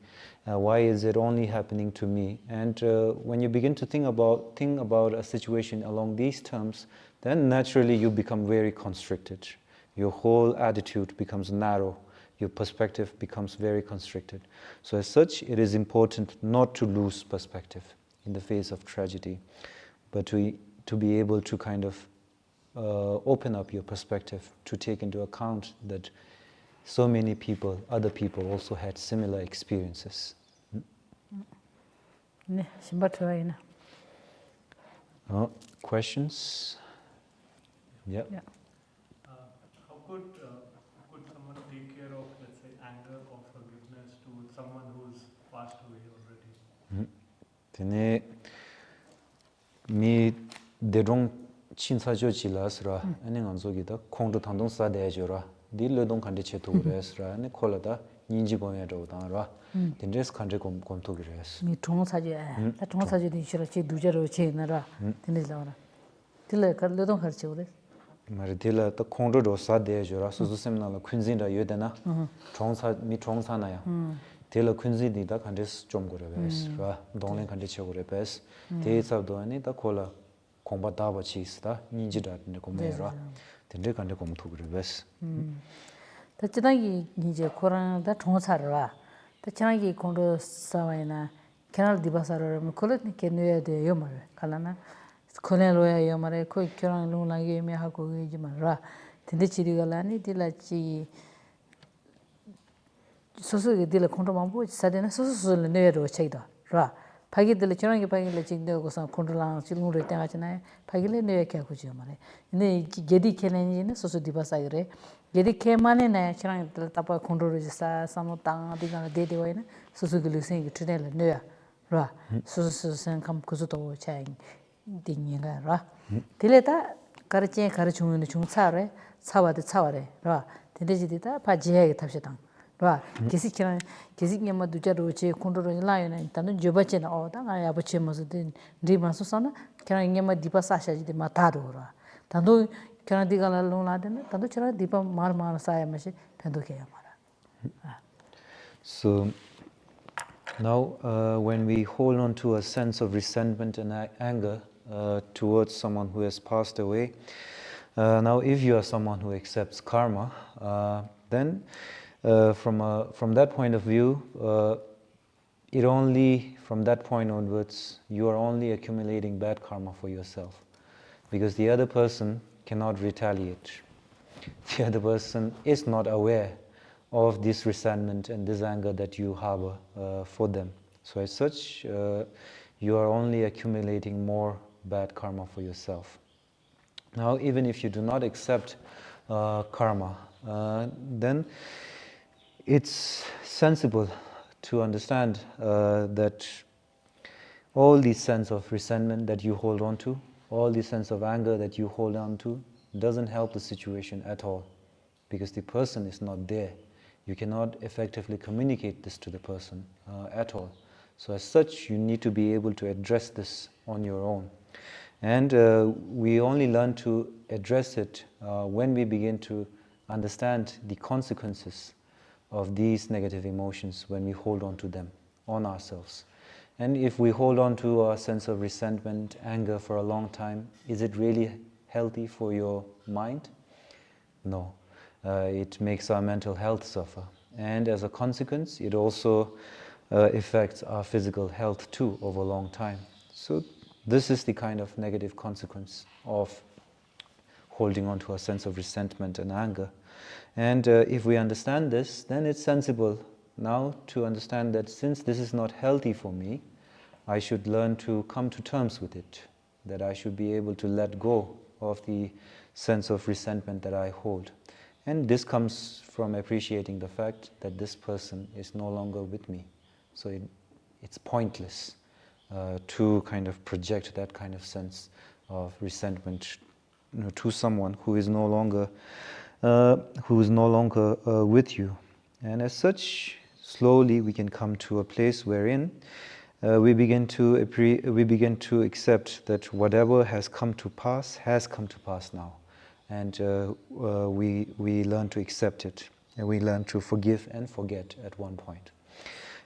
Why is it only happening to me? And when you begin to think about a situation along these terms, then naturally you become very constricted. Your whole attitude becomes narrow. Your perspective becomes very constricted. So as such, it is important not to lose perspective in the face of tragedy, but to be able to kind of open up your perspective to take into account that so many people, other people also had similar experiences. Questions? Yeah. How could someone take care of, let's say, anger or forgiveness to someone who's passed away already? Tene mi dedong chinsajo chilasra ane nganzogida khongdo thandong sa dejora di ledong khande cheto resra ane kholada ninji goya do dara tendres khande kom to gres mi chongsaje ta chongsaje di shira che dujaro che nara tendres la tile kar ledong khar che ure Maridila the khongdo do sa dejora susu semna la khunzin da yodena chongsa na ya tela khunzin di da khandes chom gore bes ra donglen khande che gore bes te sab do ani da khola khomba da ba chi sta ninji da ne ko mera tende khande kom to gore bes ta chidagi nije koran da chongsaru wa ta chidagi khongdo sawaina kenal dibasaro me kolet ni kenye de yomar kalana kolen loya yomare ko kyoran lungla ge me ha ko ge jimara tende chiri galani dilachi soso ge dile khongdo mambo sadena soso le ne ro cheida ra phagi dile chonang ge phagi le chingde ko sa khongdo la chilung re ta chana phagi le ne kya ko jimare ne gedi keleni ne soso dibasa gre gedi ke mane na chirang dile tapa khongdo ro sa samo tang diga de de wa ne soso ge le sing ge tne ne ra soso sen kam ko to chang 딩이가 라 딜레다 가르치에 가르치는 중차래 차와데 차와래 라 딜레지디다 바지에 탑시당 라 기식이랑 기식님마 두자로치 콘도로 라이나 단은 조바체나 어다 아 아버지 모습들 리마소사나 그냥 님마 디바사샤지데 마타로라 단도 그냥 디가라 롱라데나 단도 저라 디바 마르마나 사야마시 펜도케야 마라 So now when we hold on to a sense of resentment and anger towards someone who has passed away. Now, if you are someone who accepts karma, then from that point of view, from that point onwards, you are only accumulating bad karma for yourself, because the other person cannot retaliate. The other person is not aware of this resentment and this anger that you harbor for them. So as such, you are only accumulating more bad karma for yourself. Now, even if you do not accept karma, then it's sensible to understand that all the sense of resentment that you hold on to, all the sense of anger that you hold on to, doesn't help the situation at all, because the person is not there. You cannot effectively communicate this to the person at all. So as such, you need to be able to address this on your own. And we only learn to address it when we begin to understand the consequences of these negative emotions when we hold on to them, on ourselves. And if we hold on to a sense of resentment, anger for a long time, is it really healthy for your mind? No. It makes our mental health suffer. And as a consequence, it also affects our physical health too over a long time. So this is the kind of negative consequence of holding on to a sense of resentment and anger. And if we understand this, then it's sensible now to understand that since this is not healthy for me, I should learn to come to terms with it, that I should be able to let go of the sense of resentment that I hold. And this comes from appreciating the fact that this person is no longer with me. So it's pointless to kind of project that kind of sense of resentment to someone who is no longer with you. And as such, slowly we can come to a place wherein we begin to accept that whatever has come to pass now, and we learn to accept it, and we learn to forgive and forget at one point.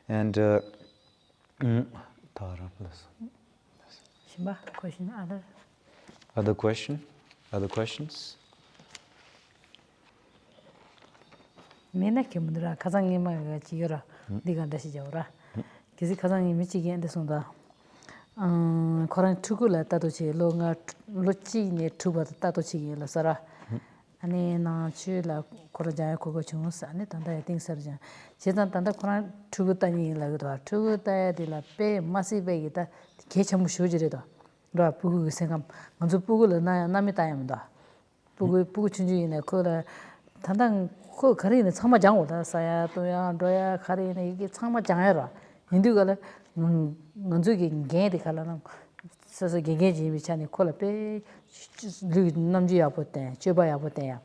And Shimba, question, other questions? Mena kimudra kazangi ma ga chiyora diganda si jawra. Kisi kazangi mi chigi ende sonda. Koran tukula tato chi lo nga lo chi ne tuba tato chi la sara. Ani na chu la kora jaya ko go chungus ani tanda ya ting sarja. Chetan tanda koran tugu tani la gudwa. Tugu taya di la pe masi be gita ke chamu shujire do. Ra pugu sengam manzu pugu la na nami tayam do. Pugu chunju ine ko la tanda 그 가리는 참마 장오다 사야 또야 너야 가리는 이게 참마 장해라 인도가 먼저기 게데 갈라는 서서 게게지 미찬이 콜라페 남지 아버때 줘봐야 아버때야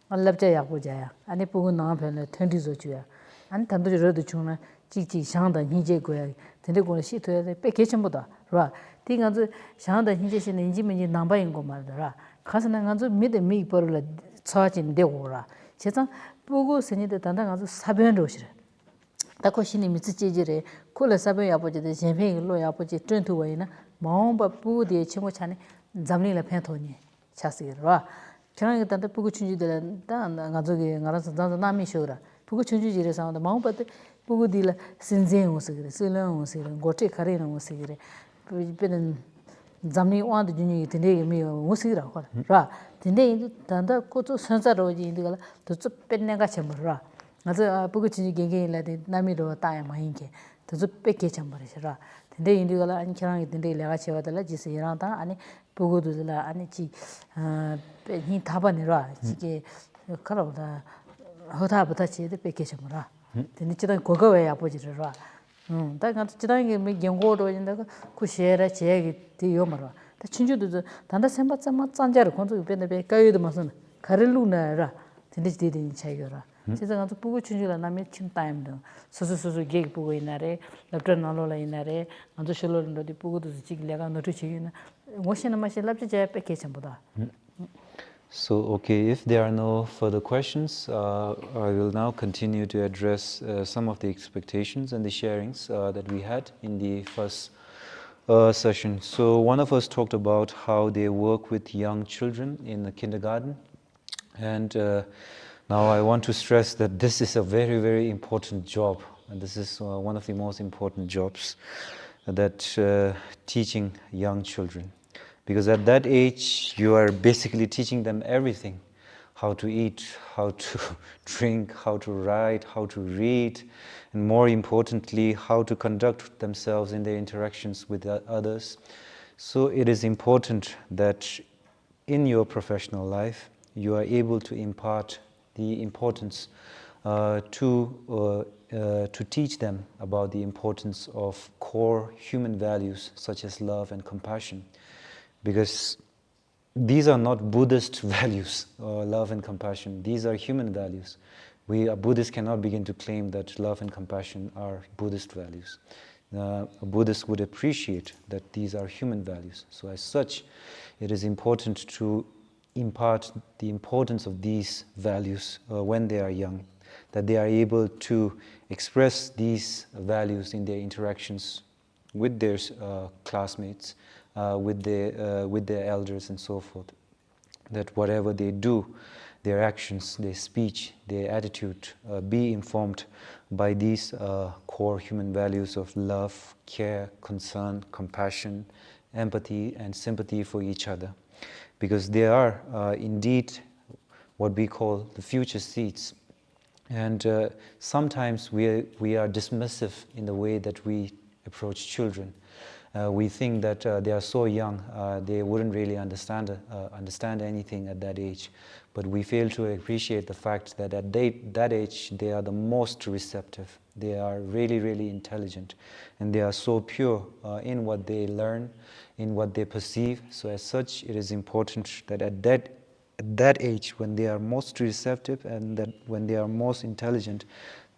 알랍자 아버자야 아니 보고 나 편에 텐디서 줘야 안 단도저도 주나 지지 상다 니제 거야 근데 거는 시토야 빼게천보다 라 띵한테 상다 니제신 인지면이 남바인 거 말더라 가서는 간저 미데 미 버를 차진 되고라 제가 보고 세니데 단단 아주 사변로시래 다코 신이 미치지지래 콜레 사변 아버지데 젬페 로 아버지 트렌투와이나 마음바 부디에 친구 차네 잠리라 팬토니 차시라 저는 일단 보고 춘지들 단 가족이 알아서 남이 쇼라 보고 춘지지래 사운데 마음바 보고 딜 신쟁 오스그래 슬런 오스그래 고체 카레나 오스그래 비는 잠니 와도 주니 되게 미 오스그라 라 근데 단다 고조 선사로지 인도가 또 뺏내가 쳔버라 맞아 보고 진이 게게라데 남이로 따야 마인게 또 뺏게 쳔버리시라 근데 인도가 아니 키랑이 근데 내가 채워달라 지세랑다 아니 보고도들라 아니 지 다바네라 이게 그러다 허다부터 지데 뺏게 쳔버라 근데 지단 고거에 아버지를 다가 지단이 미 경고로 인다가 쿠시에라 제기 되요마라 다 친구도 단다 셈바쯤 짠자를 건조 변에 가요도 무슨 가를루나라 진짜 차이거라 제가 또 보고 친구가 남의 친 타임도 소소소소 계획 보고 있나래 랩터 나로라 있나래 먼저 실로는도 보고도 지기려가 노트 지기나 뭐시는 맛이 랩지 제 패키지보다. So, okay, if there are no further questions, I will now continue to address some of the expectations and the sharings that we had in the first session. So one of us talked about how they work with young children in the kindergarten, and now I want to stress that this is a very, very important job, and this is one of the most important jobs that teaching young children, because at that age you are basically teaching them everything: how to eat, how to drink, how to write, how to read, and more importantly, how to conduct themselves in their interactions with others. So it is important that in your professional life, you are able to impart the importance to teach them about the importance of core human values such as love and compassion, because these are not Buddhist values, love and compassion. These are human values. We Buddhists cannot begin to claim that love and compassion are Buddhist values. a Buddhist would appreciate that these are human values. So as such, it is important to impart the importance of these values when they are young, that they are able to express these values in their interactions with their classmates, with their elders and so forth. That whatever they do, their actions, their speech, their attitude, be informed by these core human values of love, care, concern, compassion, empathy, and sympathy for each other. Because they are indeed what we call the future seeds. And sometimes we are dismissive in the way that we approach children. We think that they are so young, they wouldn't really understand anything at that age. But we fail to appreciate the fact that at that age, they are the most receptive. They are really, really intelligent. And they are so pure in what they learn, in what they perceive. So as such, it is important that at that age, when they are most receptive and that when they are most intelligent,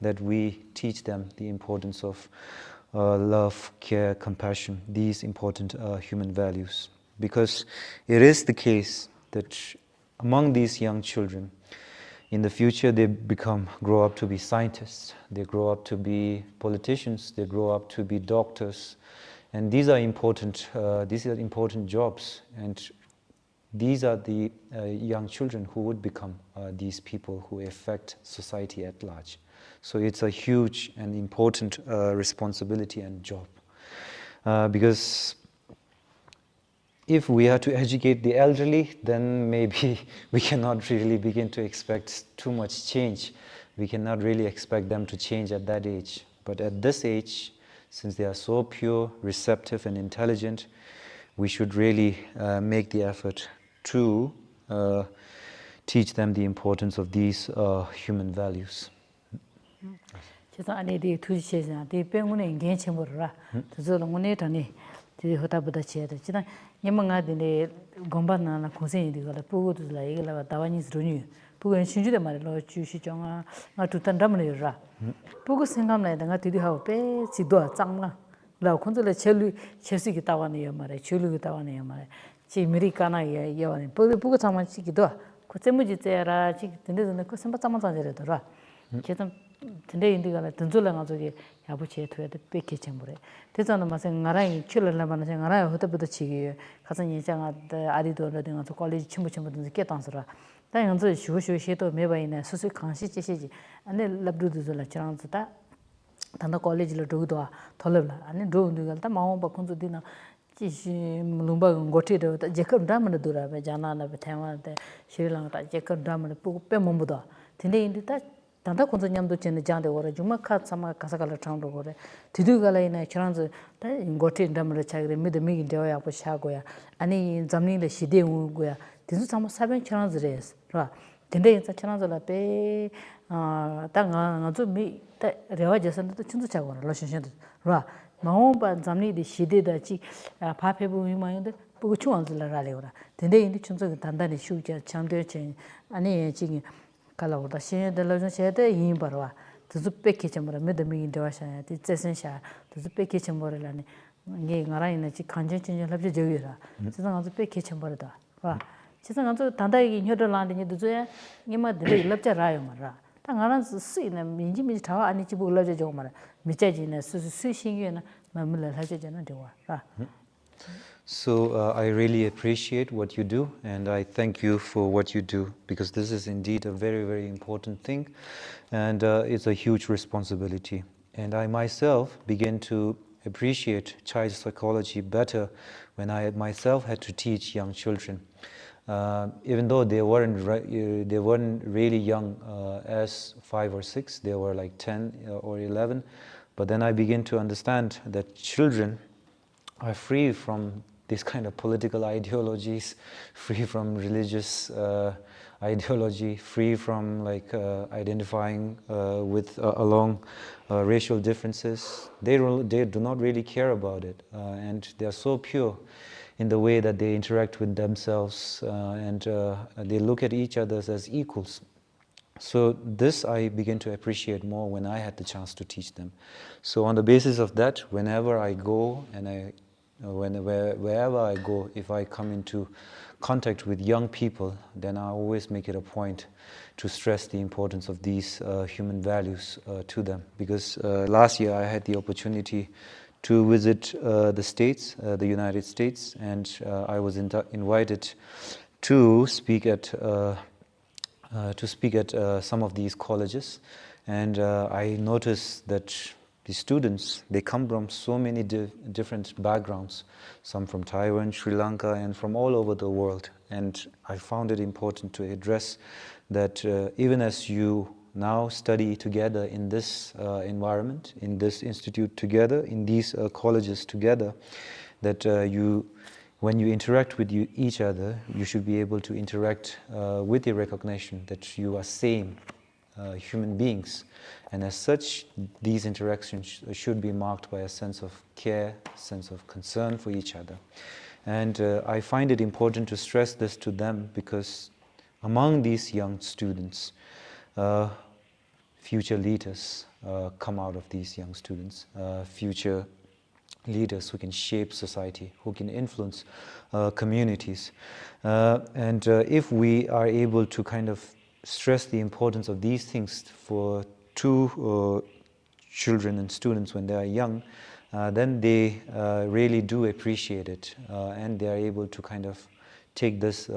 that we teach them the importance of love, care, compassion, these important human values. Because it is the case that among these young children, in the future they grow up to be scientists, they grow up to be politicians, they grow up to be doctors, and these are important jobs, and these are the young children who would become these people who affect society at large. So it's a huge and important responsibility and job. Because if we are to educate the elderly, then maybe we cannot really begin to expect too much change. We cannot really expect them to change at that age. But at this age, since they are so pure, receptive, and intelligent, we should really make the effort to teach them the importance of these human values. Chisa ane di tuji chesa, di pe ngune ngen chemurra, tuzo lo ngune tani, di hota buda cheta. Chita nyama nga dine gomba na kongsen di gala, pugu tuzo la iga la dawa nis runyu. Pugu en shinju de mare lo chu shi chonga, nga tutan damne yura. Pugu sengam na nga tidi hao pe si doa zangla. La konzo la chesi ki tawa ne yamare, chulu ki tawa ne yamare. Chi Amerikana yawane. Pugu zangma chi ki doa. Ko tsemuji tsera, chi tende zane ko semba zangma zangere dora. Chetan tende indi gala tunzula nga zoge yabu che tuya de peke chembure. Tezana ma se ngarai chula la bana se ngarai hote buda chigi kasa nyecha nga ari do la dinga zo college chimbu dunzi ke tansura. Ta yang zo shu sheto meba ina susu kanshi che sheji. Ane labdu duzo la chirang zita tanda college la do do tholab la. Ane do ndi gal ta mawo ba kunzu dina chi lumba ngoti do ta jekar damana dura be jana na be thema de Sri Lanka ta jekar damana pu pe mombu do. Tende indi ta tanda kunzu nyamdo chene jande ora juma khat sama kasakala changdo gore tidu gala ina chranz ta ngoti damra chagre mid mi dewa ya po sha goya ani zamni le shide goya tidu sama saben chranz res ra tende insa chranz la pe ta nga zo mi ta rewa jasan to chunzu cha gora lo shin ra maho ba zamni de shide da chi pa pe bu mi ma yode bu chuan la ra le ora tende indi chunzu tanda ni shu ja chamde chen ani chi kala oda shen de la shen de yin barwa tu pe ke chamra me de mi de wa sha ti tsesen sha tu pe ke chamra la ne nge ngara ina chi khanje chen la je je ra chi sa nga pe ke chamra da wa chi sa nga zo tanda gi nyo de la de ni du ya nge ma de lap cha ra yo ma ra ta ngara si na mi ji mi thawa ani chi bu la je jo ma ra mi cha ji na su shin yue na ma mu la je je na de wa ra. So I really appreciate what you do, and I thank you for what you do, because this is indeed a very, very important thing, and it's a huge responsibility. And I myself began to appreciate child psychology better when I myself had to teach young children. Even though they weren't really young as 5 or 6, they were like 10 or 11, but then I began to understand that children are free from these kind of political ideologies, free from religious ideology, free from identifying with along racial differences. They do not really care about it, and they are so pure in the way that they interact with themselves, and they look at each other as equals. So this I began to appreciate more when I had the chance to teach them. So on the basis of that, whenever I go and wherever I go, if I come into contact with young people, then I always make it a point to stress the importance of these human values to them. Because last year I had the opportunity to visit the States, the United States, and I was invited to speak at some of these colleges, and I noticed that the students, they come from so many different backgrounds, some from Taiwan, Sri Lanka, and from all over the world. And I found it important to address that even as you now study together in this environment, in this institute together, in these colleges together, that when you interact with each other, you should be able to interact with the recognition that you are same human beings. And as such, these interactions should be marked by a sense of care, sense of concern for each other. And I find it important to stress this to them because among these young students, future leaders come out of these young students, future leaders who can shape society, who can influence communities. And if we are able to kind of stress the importance of these things for two children and students when they are young, then they really do appreciate it, and they are able to kind of take this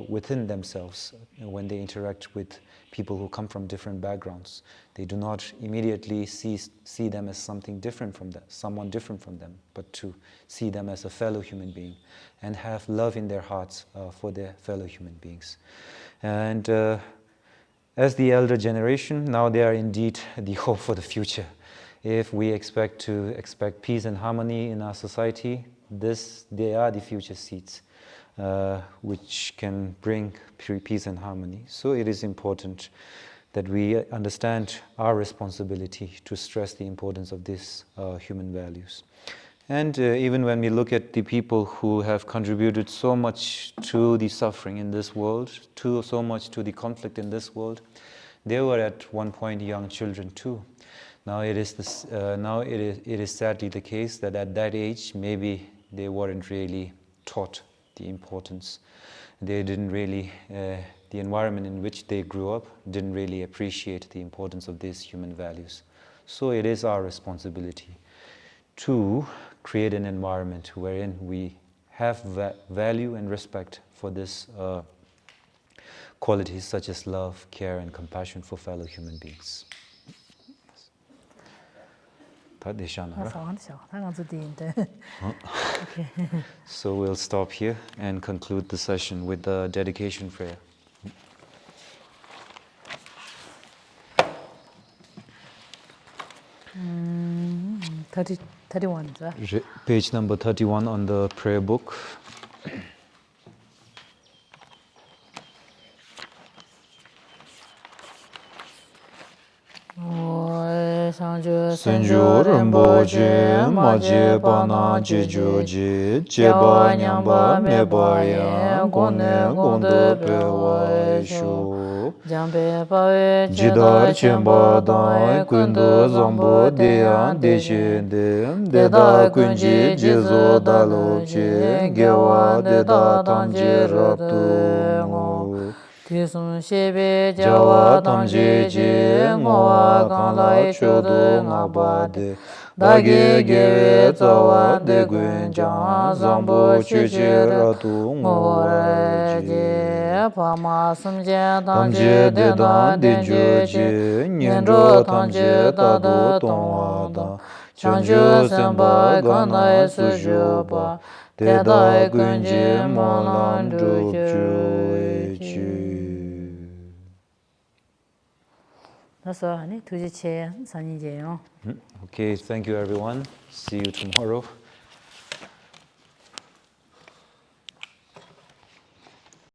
within themselves when they interact with people who come from different backgrounds. They do not immediately see them as something different from them, someone different from them, but to see them as a fellow human being and have love in their hearts for their fellow human beings. And as the elder generation, now they are indeed the hope for the future. If we expect peace and harmony in our society, they are the future seeds which can bring peace and harmony. So it is important that we understand our responsibility to stress the importance of these human values. And even when we look at the people who have contributed so much to the suffering in this world, so much to the conflict in this world, they were at one point young children too. Now it is sadly the case that at that age maybe they weren't really taught the importance. They didn't really, the environment in which they grew up didn't really appreciate the importance of these human values. So it is our responsibility to create an environment wherein we have value and respect for this qualities such as love, care, and compassion for fellow human beings. So we'll stop here and conclude the session with the dedication prayer. Mm, 31, page number 31 on the prayer book. Senju Rinpoche Maje Bana Jeju Je Jeba Nyamba Meba Yang Gone Gonde Pewa Shu Jidar Chemba Dai Kundu Zambo Deyan Dechen Dem Deda Kunji Jezo Dalo Che Gewa Deda Tamje Raptu Tisum Shebe Jawa Tamje Je Ngowa Kanla Chodo Ngaba Dage Gewe Zawa De Guen Jan Zambo Chuche Ratu Ngowa Je Pama Sumje Tamje Dedan Denjo Je Nyendro Tamje Dado Tongwa Da Chanjo Semba Gana Sujo Ba Deda Gunje Molan Drupju Echu. That's all, honey. Okay, thank you everyone. See you tomorrow.